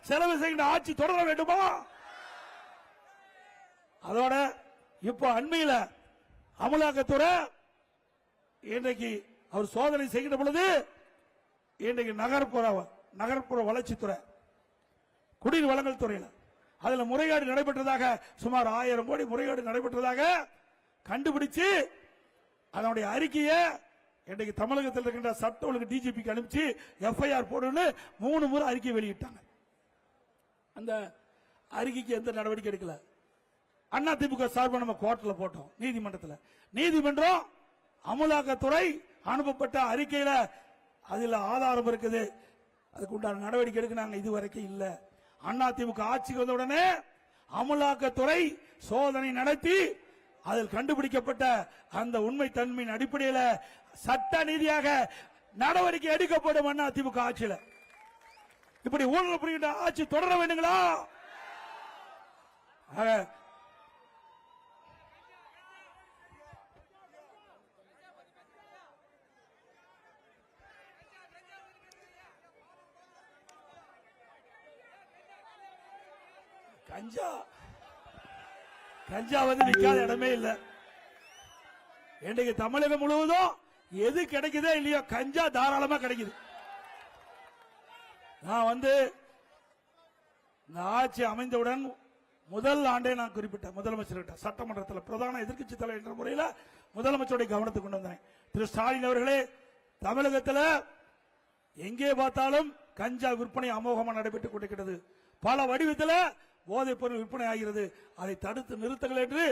செலவு செய்கின்ற ஆட்சி தொடர வேண்டுமா? அதோட இப்ப அண்மையில அமலாக்கத்துறை இன்றைக்கு அவர் சோதனை செய்கின்ற பொழுது இன்றைக்கு நகர்ப்புற வளர்ச்சித்துறை, குடிநீர் வழங்கல் துறையில் அதுல முறைகேடு நடைபெற்றதாக சுமார் 1000 கோடி முறைகேடு நடைபெற்றதாக கண்டுபிடிச்சு அதனுடைய அறிக்கையை இன்றைக்கு தமிழகத்தில் இருக்கின்ற சட்ட ஒழுங்கு டிஜிபிக்கு அனுப்பிச்சு எஃப்ஐஆர் போடுன்னு 3 முறை அறிக்கை வெளியிட்டாங்க. அந்த அறிக்கைக்கு எந்த நடவடிக்கை எடுக்கல. அண்ணா திமுக சார்பாக நம்ம கோர்ட்டில் போட்டோம், நீதிமன்றத்தில். நீதிமன்றம் அமலாக்கத்துறை அனுப்பப்பட்ட அறிக்கையில அதுல ஆதாரம் இருக்குது, அதுக்கு உண்டான நடவடிக்கை எடுக்கிறாங்க. இதுவரைக்கும் இல்ல. அண்ணா திமுக ஆட்சிக்கு வந்த உடனே அமலாக்கத்துறை சோதனை நடத்தி அதில் கண்டுபிடிக்கப்பட்ட அந்த உண்மை தன்மையின் அடிப்படையில் சட்ட நீதியாக நடவடிக்கை எடுக்கப்படும். அண்ணா திமுக ஆட்சியில் இப்படி ஊழல் புரிகின்ற ஆட்சி தொடர வேண்டுங்களா? கஞ்சா வந்து விற்காத இடமே இல்ல. இன்றைக்கு தமிழகம் முழுவதும் எது கிடைக்குதோ இல்லையோ கஞ்சா தாராளமா கிடைக்குது. நான் வந்து இந்த ஆட்சி அமைந்தவுடன் முதல் ஆண்டே நான் குறிப்பிட்டேன் முதலமைச்சர்கிட்ட, சட்டமன்றத்தில் பிரதான எதிர்க்கட்சி தலைவர் என்ற முறையில் முதலமைச்சருடைய கவனத்துக்கு கொண்டு வந்தேன். திரு ஸ்டாலின் அவர்களே, தமிழகத்தில் எங்கே பார்த்தாலும் கஞ்சா விற்பனை அமோகமாக நடைபெற்றுக் கொண்டிருக்கிறது. பல வடிவத்தில் போதைப் பொருள் விற்பனை ஆகிறது. அதை தடுத்து நிறுத்துங்கள் என்று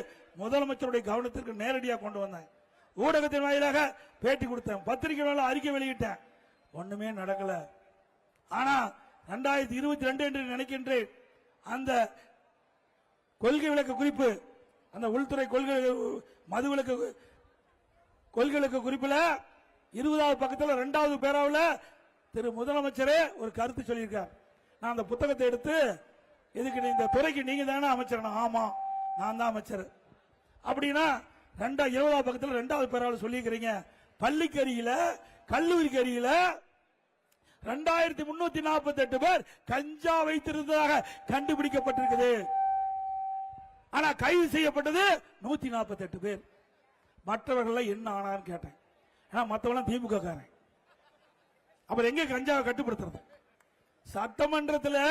முதலமைச்சருடைய கவனத்திற்கு நேரடியாக கொண்டு வந்தேன். ஊடகத்தின் வாயிலாக பேட்டி கொடுத்தேன், பத்திரிகை அறிக்கை வெளியிட்டேன். ஒண்ணுமே நடக்கல. ஆனா 2022 என்று நினைக்கின்றேன் அந்த கொள்கை விளக்க குறிப்பு, அந்த உள்துறை கொள்கை மதுவிலக்கு கொள்கை விளக்க குறிப்பில் 20வது பக்கத்தில் 2வது பேராவில் திரு முதலமைச்சரே ஒரு கருத்து சொல்லியிருக்கார். நான் அந்த புத்தகத்தை எடுத்து, இதுக்கு இந்த துறைக்கு நீங்க தானே அமைச்சர்? ஆமா, நான் தான் அமைச்சர். அப்படின்னா 20வது பக்கத்தில் 2வது பேராவில் சொல்லியிருக்கிறீங்க, பள்ளிக்கரியில கல்லூரிக்கு அருகில 2348 பேர் கஞ்சா வைத்திருந்ததாக கண்டுபிடிக்கப்பட்டிருக்குது. ஆனா கைது செய்யப்பட்டது 148 பேர். மற்றவர்கள் என்ன ஆனான்னு கேட்டேன். மற்றவங்க திமுக காரன். அப்புறம் எங்க கஞ்சாவை கட்டுப்படுத்துறது? சட்டமன்றத்தில்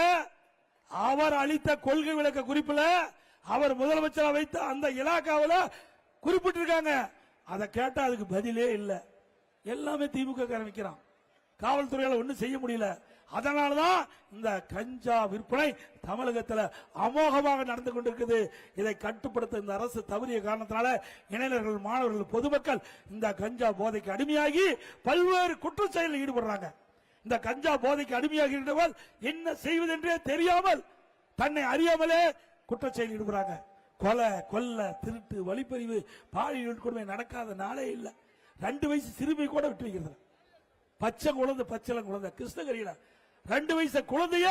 அவர் அளித்த கொள்கை விளக்க குறிப்பில் அவர் முதலமைச்சராக வைத்த அந்த இலாக்காவில் குறிப்பிட்டிருக்காங்க. அதை கேட்டா அதுக்கு பதிலே இல்லை. எல்லாமே திமுக காரணிக்கிறான். காவல்துறையால் ஒன்றும் செய்ய முடியல. அதனாலதான் இந்த கஞ்சா விற்பனை தமிழகத்தில் அமோகமாக நடந்து கொண்டிருக்குது. இதை கட்டுப்படுத்த இந்த அரசு தவறிய காரணத்தினால இளைஞர்கள், மாணவர்கள், பொதுமக்கள் இந்த கஞ்சா போதைக்கு அடிமையாகி பல்வேறு குற்ற செயலில் ஈடுபடுறாங்க. இந்த கஞ்சா போதைக்கு அடிமையாகி என்ன செய்வதென்றே தெரியாமல் தன்னை அறியாமலே குற்ற செயலில் ஈடுபடுறாங்க. கொலை, கொல்ல, திருட்டு, வழிப்பறிவு, பாலியல் கொடுமை நடக்காத நாளே இல்லை. 2 வயசு சிறுமி கூட விட்டு வைக்கிறது. பச்சை குழந்தை கிருஷ்ணகிரியில 2 வயசு குழந்தைய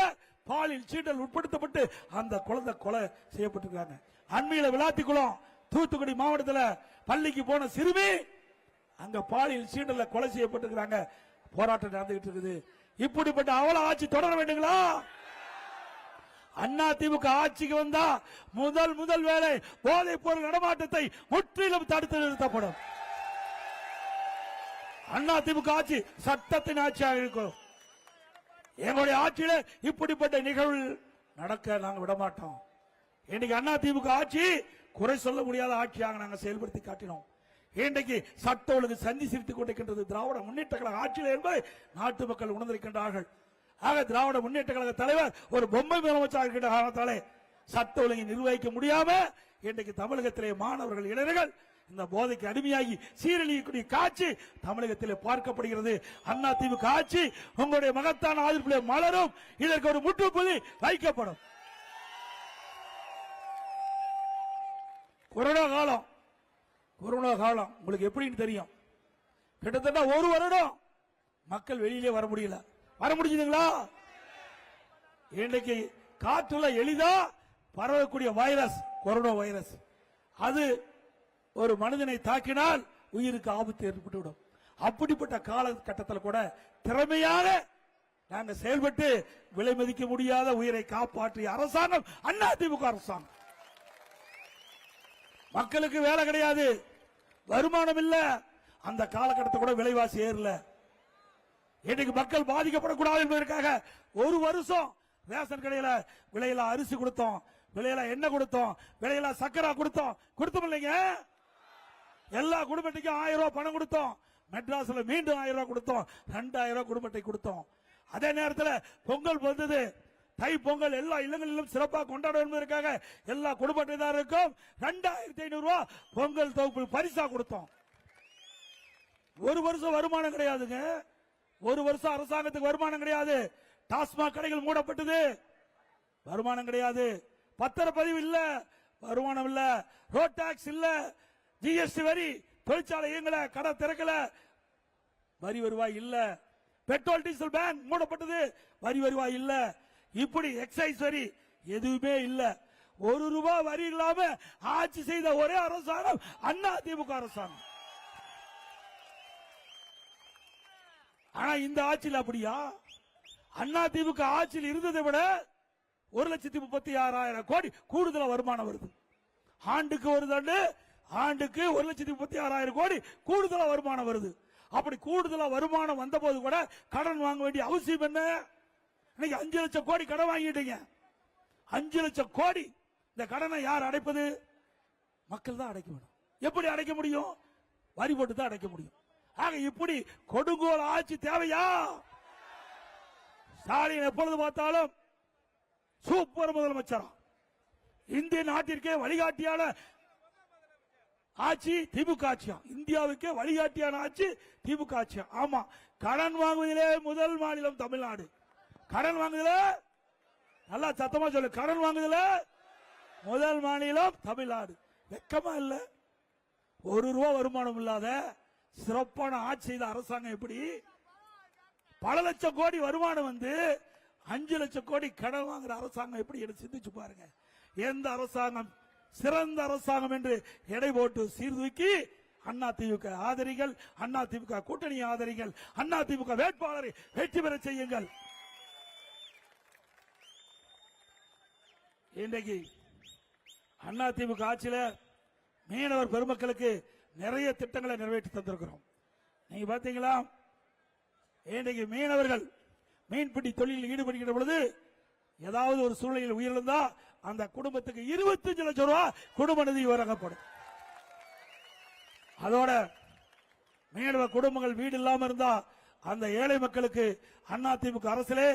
பாலியல் சீண்டல் உட்படுத்தப்பட்டு அந்த குழந்தை கொலை செய்யப்பட்டிருக்காங்க. அண்மையில விளாத்திக்குளம் தூத்துக்குடி மாவட்டத்தில் பள்ளிக்கு போன சிறுமி அங்க பாலியல் சீண்டல்ல கொலை செய்யப்பட்டிருக்காங்க. போராட்டம் நடந்துகிட்டு இருக்குது. இப்படிப்பட்ட அவல ஆட்சி தொடர வேண்டுங்களா? அண்ணா திமுக ஆட்சிக்கு வந்தா முதல் வேலை போதைப் பொருள் நடமாட்டத்தை முற்றிலும் தடுத்து நிறுத்தப்படும். அண்ணா திமுக ஆட்சி சட்டத்தின் ஆட்சியாக இருக்கும். எங்களுடைய ஆட்சியில இப்படிப்பட்ட நிகழ்வு நடக்க நாங்க விட மாட்டோம். இன்னைக்கு அண்ணா திமுக ஆட்சி குறை சொல்ல முடியாத ஆட்சியாக நாங்கள் செயல்படுத்தி காட்டினோம். இன்றைக்கு சட்ட ஒழுங்கு சந்தி சிரித்துக் கொண்டிருக்கின்றது திராவிட முன்னேற்ற கழக ஆட்சியில் என்பதை நாட்டு மக்கள் உணர்ந்திருக்கின்றார்கள். ஆக திராவிட முன்னேற்ற கழக தலைவர் ஒரு பொம்மை முதலமைச்சர் இருக்கின்ற காரணத்தாலே சட்ட ஒழுங்கை நிர்வகிக்க முடியாம இன்றைக்கு தமிழகத்திலே மாணவர்கள் இளைஞர்கள் இந்த போதைக்கு அடிமையாகி சீரழியக்கூடிய காட்சி தமிழகத்திலே பார்க்கப்படுகிறது. அண்ணா திமுக ஆட்சி உங்களுடைய மகத்தான ஆதரவிலே மலரும். இதற்கு ஒரு முற்றுப்புள்ளி வைக்கப்படும். கொரோனா காலம் உங்களுக்கு எப்படின்னு தெரியும். கிட்டத்தட்ட ஒரு வருடம் மக்கள் வெளியிலே வர முடியல. வர முடிஞ்சதுங்களா? இன்றைக்கு காற்றுல எளிதா பரவக்கூடிய வைரஸ் கொரோனா வைரஸ், அது ஒரு மனிதனை தாக்கினால் உயிருக்கு ஆபத்து ஏற்பட்டுவிடும். அப்படிப்பட்ட காலகட்டத்தில் கூட திறமையாக நாங்கள் செயல்பட்டு விலை மதிக்க முடியாத உயிரை காப்பாற்றிய அரசாங்கம் அண்ணா திமுக அரசாங்கம். மக்களுக்கு வேலை கிடையாது, வருமானம் இல்ல, அந்த காலகட்டத்தில் கூட விலைவாசி ஏறல. இன்னைக்கு மக்கள் பாதிக்கப்படக்கூடாது என்பதற்காக ஒரு வருஷம் ரேஷன் கடையில விலையில அரிசி கொடுத்தோம், விலையில எண்ணெய் கொடுத்தோம், விலையில சக்கரை கொடுத்தோம் இல்லைங்க. எல்லா குடும்பத்துக்கும் 1000 ரூபாய் பணம் கொடுத்தோம். மெட்ராஸ்ல மீண்டும் 1000 ரூபாய் கொடுத்தோம். 2000 ரூபாய் குடும்பத்தை கொடுத்தோம். அதே நேரத்தில் பொங்கல் வந்தது, தை பொங்கல் எல்லா இல்லங்களிலும் சிறப்பாக கொண்டாடும் என்பதற்காக எல்லா குடும்பத்தினருக்கும் 2500 ரூபாய் பொங்கல் தொகுப்பு பரிசா கொடுத்தோம். ஒரு வருஷம் வருமானம் கிடையாதுங்க. ஒரு வருஷம் அரசாங்கத்துக்கு வருமானம் கிடையாது. டாஸ்மாக் கடைகள் மூடப்பட்டது, வருமானம் கிடையாது. பத்திரப்பதிவு இல்ல, வருமானம் இல்ல. ரோட் டாக்ஸ் இல்ல, ஜிஎஸ்டி வரி, தொழிற்சாலை இயங்கல, கடை திறக்கல, வரி வருவாய் இல்ல. பெட்ரோல் டீசல் பேங்க் மூடப்பட்டது, வரி வருவாய் இல்ல. இப்படி எக்ஸைஸ் வரி எதுவுமே இல்ல. 1 ரூபாய் வரி இல்லாம ஆட்சி செய்த ஒரே அரசாங்கம் அண்ணா திமுக அரசாங்கம். ஆனா இந்த ஆட்சியில் அப்படியா? அண்ணா திமுக ஆட்சியில் இருந்ததை விட 1,36,000 கோடி கூடுதலா வருமானம் வருது. ஆண்டுக்கு ஒரு தண்டு, ஆண்டுக்கு 1,36,000 கோடி கூடுதலா வருமானம் வருது. அப்படி கூடுதலா வருமானம் வந்த போது கூட கடன் வாங்க வேண்டிய அவசியம் என்ன? இன்னைக்கு 5 லட்சம் கோடி கடன் வாங்கிட்டீங்க. 5 லட்சம் கோடி இந்த கடனை யார் அடைப்பது? மக்கள் தான் அடைக்க வேண்டும். எப்படி அடைக்க முடியும்? வரி போட்டு தான் அடைக்க முடியும். ஆக இப்படி கொடுங்கோல் ஆட்சி தேவையா? ஸ்டாலின் எப்பொழுது பார்த்தாலும் சூப்பர் முதலமைச்சரா, இந்திய நாட்டிற்கே வழிகாட்டியான ஆட்சி திமுக ஆட்சியா, இந்தியாவுக்கே வழிகாட்டியான ஆட்சி திமுக ஆட்சியா. ஆமா, கடன் வாங்குவதிலே முதல் மாநிலம் தமிழ்நாடு. கடன் வாங்குதல நல்லா சத்தமா சொல்லு, கடன் வாங்குதல முதல் மாநிலம் தமிழ்நாடு. வெக்கமா இல்ல? 1 ரூபாய் வருமானம் இல்லாத சிறப்பான ஆட்சி செய்த அரசாங்கம் எப்படி பல லட்சம் கோடி வருமானம் வந்து 5 லட்சம் கோடி கடன் வாங்குற அரசாங்கம் எப்படி என்று சிந்திச்சு பாருங்க. எந்த அரசாங்கம் சிறந்த அரசாங்கம் என்று எடை போட்டு சீர்தூக்கி அண்ணா திமுக ஆதரிகள், அண்ணா திமுக கூட்டணி ஆதரிகள், அண்ணா திமுக வேட்பாளரை வெற்றி பெற செய்யுங்கள். இன்றைக்கு அண்ணா திமுக ஆட்சியில மீனவர் பெருமக்களுக்கு நிறைய திட்டங்களை நிறைவேற்றி தந்திருக்கிறோம். நீங்க பாத்தீங்களா, இன்றைக்கு மீனவர்கள் மீன்பிடி தொழிலில் ஈடுபடுகின்ற பொழுது ஏதாவது ஒரு சூழ்நிலையில் உயிரிழந்தா அந்த குடும்பத்துக்கு 25 லட்சம் ரூபாய் குடும்ப நிதி வழங்கப்படும். அதோட மீனவர் குடும்பங்கள் வீடு இல்லாம இருந்தா அந்த ஏழை மக்களுக்கு அண்ணா திமுக அரசிலே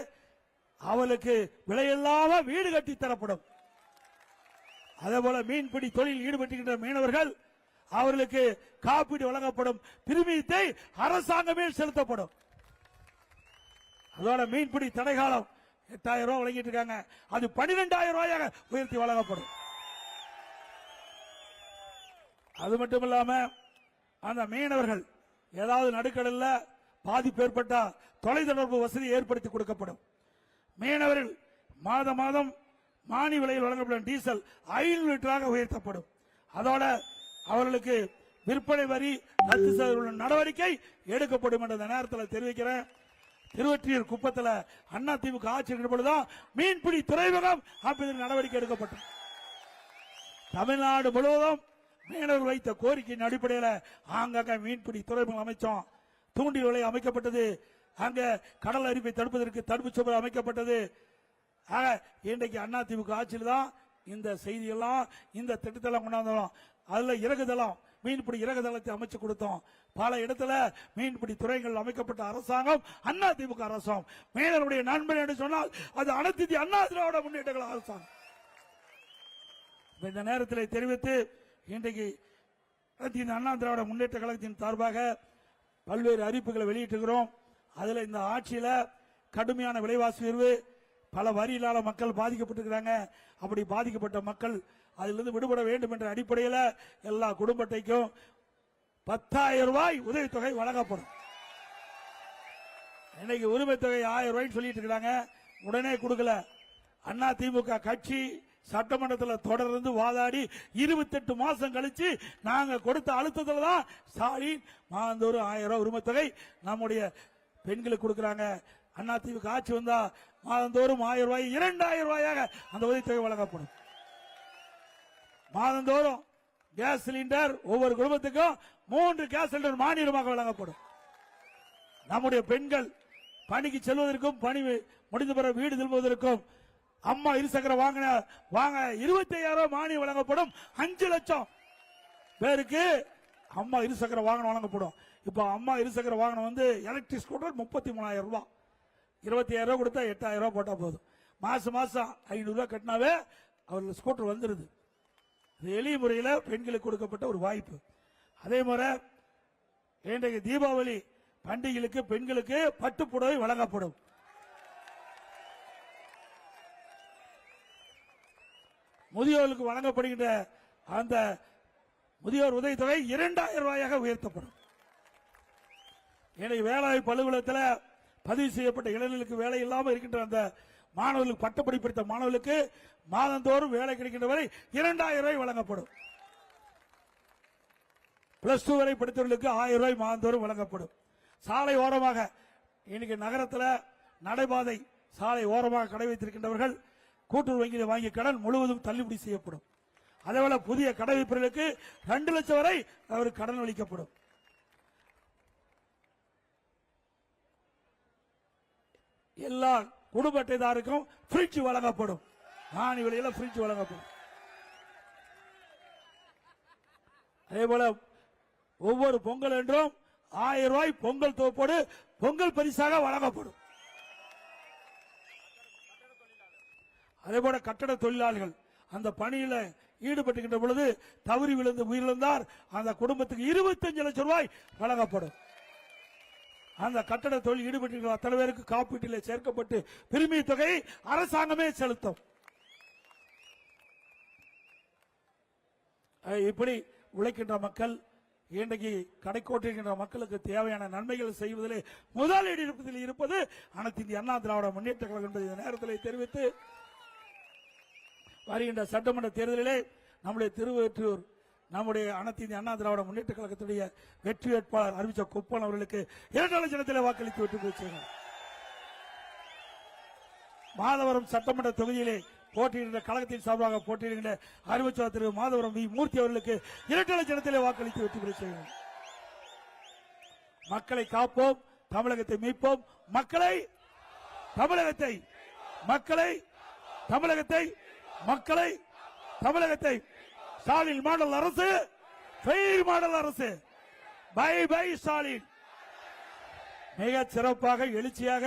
அவளுக்கு விலையில்லாம வீடு கட்டி தரப்படும். அதே போல மீன்பிடி தொழில் ஈடுபட்டுகின்ற மீனவர்கள் அவர்களுக்கு காப்பீடு வழங்கப்படும். பிரீமியத்தை அரசாங்கமே செலுத்தப்படும். அதோட மீன்பிடி தடைகாலம் 8000 ரூபாய் வழங்கிட்டு இருக்காங்க, அது 12,000 ரூபாயாக உயர்த்தி வழங்கப்படும். அது மட்டும் இல்லாம அந்த மீனவர்கள் ஏதாவது நடுக்கடலில் பாதிப்பு ஏற்பட்டா தொலைத்தொடர்பு வசதி ஏற்படுத்தி கொடுக்கப்படும். மீனவர்கள் மாதம் மாதம் மானிய விலையில் வழங்கப்படும் டீசல் 500 லிட்டராக உயர்த்தப்படும். அதோட அவர்களுக்கு விற்பனை வரி ரத்து செய்ய நடவடிக்கை எடுக்கப்படும் என்ற நேரத்தில் தெரிவிக்கிறேன். திருவொற்றியூர் குப்பத்தில் அதிமுக ஆட்சி இருக்கிற பொழுதுதான் மீன்பிடி துறைமுகம் அமைப்பதற்கு நடவடிக்கை எடுக்கப்பட்டது. தமிழ்நாடு முழுவதும் மீனவர்கள் வைத்த கோரிக்கையின் அடிப்படையில் ஆங்காங்க மீன்பிடி துறைமுகம் அமைச்சோம். தூண்டில் விலை அமைக்கப்பட்டது. அங்க கடல் அரிப்பை தடுப்பதற்கு தடுப்பு சுவர் அமைக்கப்பட்டது. இன்றைக்கு அதிமுக ஆட்சியில் தான் இந்த செய்தியெல்லாம் இந்த திட்டத்தெல்லாம் கொண்டாந்தோம். அதுல இறகுதளம் மீன்பிடி இறகுதளத்தை அமைச்சு கொடுத்தோம். பல இடத்துல மீன்பிடி துறைகள் அமைக்கப்பட்ட அரசாங்கம் அதிமுக அரசாங்கம். மீனவருடைய நண்பன் என்று சொன்னால் அது அனைத்து இந்திய அண்ணா திராவிட முன்னேற்ற கழக அரசாங்கம். இந்த நேரத்தில் தெரிவித்து இன்றைக்கு அனைத்து இந்திய அண்ணா திராவிட முன்னேற்ற கழகத்தின் சார்பாக பல்வேறு அறிவிப்புகளை வெளியிட்டுகிறோம். அதுல இந்த ஆட்சியில கடுமையான விலைவாசி உயர்வு, பல வரியிலான மக்கள் பாதிக்கப்பட்டிருக்கிறாங்க. அப்படி பாதிக்கப்பட்ட மக்கள் அதிலிருந்து விடுபட வேண்டும் என்ற அடிப்படையில் எல்லா குடும்ப அட்டைக்கும் 10,000 ரூபாய் உதவித்தொகை வழங்கப்படும். இன்னைக்கு உரிமை தொகை 1000 ரூபாய் சொல்லிட்டு இருக்காங்க, உடனே கொடுக்கல. அதிமுக கட்சி சட்டமன்றத்தில் தொடர்ந்து வாதாடி 28 மாசம் கழிச்சு நாங்க கொடுத்த அழுத்தத்தில் தான் ஸ்டாலின் மாதந்தோறும் 1000 ரூபாய் உரிமை தொகை நம்முடைய பெண்களுக்கு கொடுக்கிறாங்க. அதிமுக ஆட்சி வந்தா மாதந்தோறும் 1000 ரூபாய் 2000 ரூபாயாக அந்த உதவித்தொகை வழங்கப்படும். மாதந்தோறும் கேஸ் சிலிண்டர் ஒவ்வொரு குடும்பத்துக்கும் 3 கேஸ் சிலிண்டர் மானியமாக வழங்கப்படும். நம்முடைய பெண்கள் பணிக்கு செல்வதற்கும் பணி முடிந்த பிறகு வீடு திரும்புவதற்கும் அம்மா இருசக்கர வாங்க 25,000 மானியம் வழங்கப்படும். 5 லட்சம் பேருக்கு அம்மா இருசக்கர வாகனம் வழங்கப்படும். இப்ப அம்மா இருசக்கர வாகனம் வந்து எலக்ட்ரிக் ஸ்கூட்டர் 33,000 ரூபாய், 25,000 ரூபாய் கொடுத்தா 8,000 ரூபாய் போட்டா போதும். மாசம் 500 ரூபாய் கட்டினாவே அவர்கள் ஸ்கூட்டர் வந்துருது. எளிய முறையில் பெண்களுக்கு கொடுக்கப்பட்ட ஒரு வாய்ப்பு. அதே மாதிரி இன்றைக்கு தீபாவளி பண்டிகைகளுக்கு பெண்களுக்கு பட்டுப்புடவை வழங்கப்படும். முதியோருக்கு வழங்கப்படுகின்ற அந்த முதியோர் உதவித்தொகை 2,000 ரூபாயாக உயர்த்தப்படும். இன்றைக்கு வேலைவாய்ப்பு அலுவலகத்தில் பதிவு செய்யப்பட்ட இளைஞர்களுக்கு வேலை இல்லாமல் இருக்கின்ற அந்த மாணவர்களுக்கு பட்டப்படி படித்த மாணவர்களுக்கு மாதந்தோறும் வேலை கிடைக்கின்ற வரை 2,000 ரூபாய் வழங்கப்படும். பிளஸ் 2 வரை படித்தவர்களுக்கு 1000 ரூபாய் மாதந்தோறும் வழங்கப்படும். சாலை ஓரமாக இன்னைக்கு நகரத்தில் நடைபாதை சாலை ஓரமாக கடை வைத்திருக்கின்றவர்கள் கூட்டுறவு வங்கியில் வாங்கிய கடன் முழுவதும் தள்ளுபடி செய்யப்படும். அதேபோல புதிய கடை வைப்பவர்களுக்கு 2 லட்சம் வரை அவருக்கு கடன் அளிக்கப்படும். எல்லா குடும்ப அட்டைதாருக்கும் ஃப்ரிட்ஜ் வழங்கப்படும். மானிய விலையில் ஃப்ரிட்ஜ் வழங்கப்படும். அதே போல ஒவ்வொரு பொங்கல் என்றும் 1000 ரூபாய் பொங்கல் தொகுப்போடு பொங்கல் பரிசாக வழங்கப்படும். அதே போல கட்டட தொழிலாளர்கள் அந்த பணியில ஈடுபட்டுகின்ற பொழுது தவறி விழுந்து உயிரிழந்தார், அந்த குடும்பத்துக்கு 25 லட்சம் ரூபாய் வழங்கப்படும். அந்த கட்டட தொழில் ஈடுபட்டிருக்கிற அத்தனை பேருக்கு காப்பீட்டில் சேர்க்கப்பட்டு பிரிமிய தொகை அரசாங்கமே செலுத்தும். இப்படி உழைக்கின்ற மக்கள் இன்றைக்கு கடைக்கோட்டிருக்கின்ற மக்களுக்கு தேவையான நன்மைகள் செய்வதிலே முதலிடத்தில் இருப்பது அனைத்து இந்திய அண்ணா திராவிட முன்னேற்ற கழகம் என்பதை இந்த நேரத்தில் தெரிவித்து வருகின்ற சட்டமன்ற தேர்தலிலே நம்முடைய திருவொற்றியூர் நம்முடைய அனைத்து இந்திய அண்ணா திராவிட முன்னேற்ற கழகத்துடைய வெற்றி வேட்பாளர் அறிவிச்ச குப்பன் அவர்களுக்கு 2 லட்சத்தில் வாக்களித்து வெற்றி பெற்றார். மாதவரம் சட்டமன்ற தொகுதியிலே போட்டியிடுகின்ற கழகத்தின் சார்பாக போட்டியிடுகின்ற அறிவிச்ச திரு மாதவரம் வி மூர்த்தி அவர்களுக்கு 2 லட்சத்தில் வாக்களித்து வெற்றி பெற்றார். மக்களை காப்போம், தமிழகத்தை மீட்போம், மக்களை தமிழகத்தை மக்களை தமிழகத்தை மக்களை தமிழகத்தை ஸ்டாலின் மாடல் அரசு, ஃபெயில் மாடல் அரசு, பை பை ஸ்டாலின். மிக சிறப்பாக எழுச்சியாக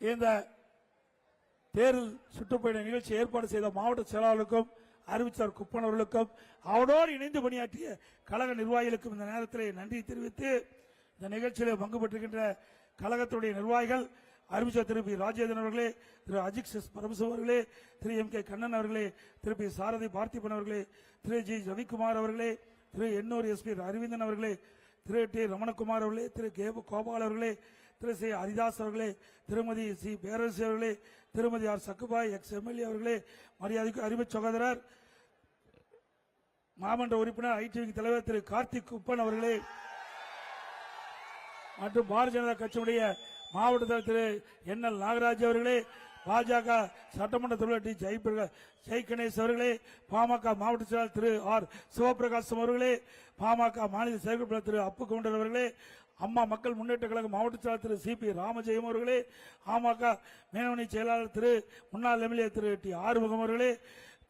இந்த தேர்தல் சுற்றுப்பயண நிகழ்ச்சி ஏற்பாடு செய்த மாவட்ட செயலாளருக்கும் அறிவிச்சார் குப்பன் அவர்களுக்கும் அவரோடு இணைந்து பணியாற்றிய கழக நிர்வாகிகளுக்கும் இந்த நேரத்தில் நன்றி தெரிவித்து இந்த நிகழ்ச்சியில் பங்கு பெற்றிருக்கின்ற கழகத்துடைய நிர்வாகிகள் அறிவிச்சர் திரு பி ராஜேந்திரன் அவர்களே, திரு அஜித் பரமசிவம் அவர்களே, திரு எம் கே கண்ணன் அவர்களே, திரு பி சாரதி பார்த்திபன் அவர்களே, திரு ஜி ரவிக்குமார் அவர்களே, திரு எண்ணூர் எஸ்பி அரவிந்தன் அவர்களே, திரு டி ரமணகுமார் அவர்களே, திரு கே கோபால் அவர்களே, திரு சி ஹரிதாஸ் அவர்களே, திருமதி சி பேரரசு அவர்களே, திருமதி ஆர் சக்குபாய் எக்ஸ் எம்எல்ஏ அவர்களே, மரியாதைக்கு அறிவு சகோதரர் மாமன்ற உறுப்பினர் ஐடிவி தலைவர் திரு கார்த்திக் உப்பன் அவர்களே மற்றும் பாரதிய ஜனதா கட்சியுடைய மாவட்ட தலைவர் திரு என்.எல். நாகராஜ் அவர்களே, பாஜக சட்டமன்ற தலைவர் டி. ஜெய் கணேஷ் அவர்களே, பாமக மாவட்ட செயலாளர் திரு ஆர். சிவபிரகாசம் அவர்களே, பாமக மாநில செயற்குழு திரு அப்பு கவுண்டர் அவர்களே, அம்மா மக்கள் முன்னேற்ற கழக மாவட்ட செயலாளர் திரு சி. பி. ராமஜெயம் அவர்களே, பாமக மேனவணி செயலாளர் திரு முன்னாள் எம்எல்ஏ திரு டி. ஆறுமுகம் அவர்களே,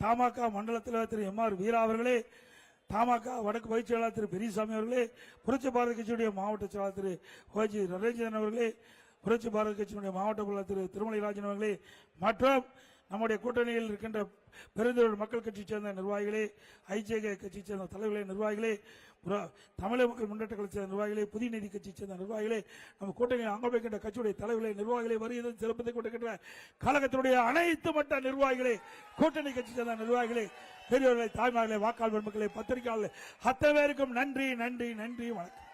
தமாக மண்டல தலைவர் திரு எம். ஆர். வீரா அவர்களே, தமாக வடக்கு பொதுச் செயலாளர் திரு பெரியசாமி அவர்களே, புரட்சி பாரத கட்சியுடைய மாவட்ட செயலாளர் திரு ஓஜி நரேந்திரன் அவர்களே, புரட்சி பாரத கட்சியினுடைய மாவட்ட பொருளாளர் திரு திருமலைராஜன் அவர்களே மற்றும் நம்முடைய கூட்டணியில் இருக்கின்ற பெருந்தோர் மக்கள் கட்சியை சேர்ந்த நிர்வாகிகளே, ஐஜேகே கட்சியை சேர்ந்த தலைவர்களே, நிர்வாகிகளே, தமிழக மக்கள் முன்னேற்ற கட்சியை சேர்ந்த நிர்வாகிகளே, புதிய நீதி கட்சியை சேர்ந்த நிர்வாகிகளே, நம்ம கூட்டணியில் அங்க வைக்கின்ற கட்சியுடைய தலைவர்களே, நிர்வாகிகளை வருகிறது சிறப்பத்தை கொண்டிருக்கின்ற கழகத்தினுடைய அனைத்து மட்ட நிர்வாகிகளே, கூட்டணி கட்சியை சேர்ந்த நிர்வாகிகளே, பெரியவர்களை, தாய்மார்களே, வாக்காளர் மக்களே, பத்திரிகையாளர்களே, அத்தனை பேருக்கும் நன்றி நன்றி நன்றி. வணக்கம்.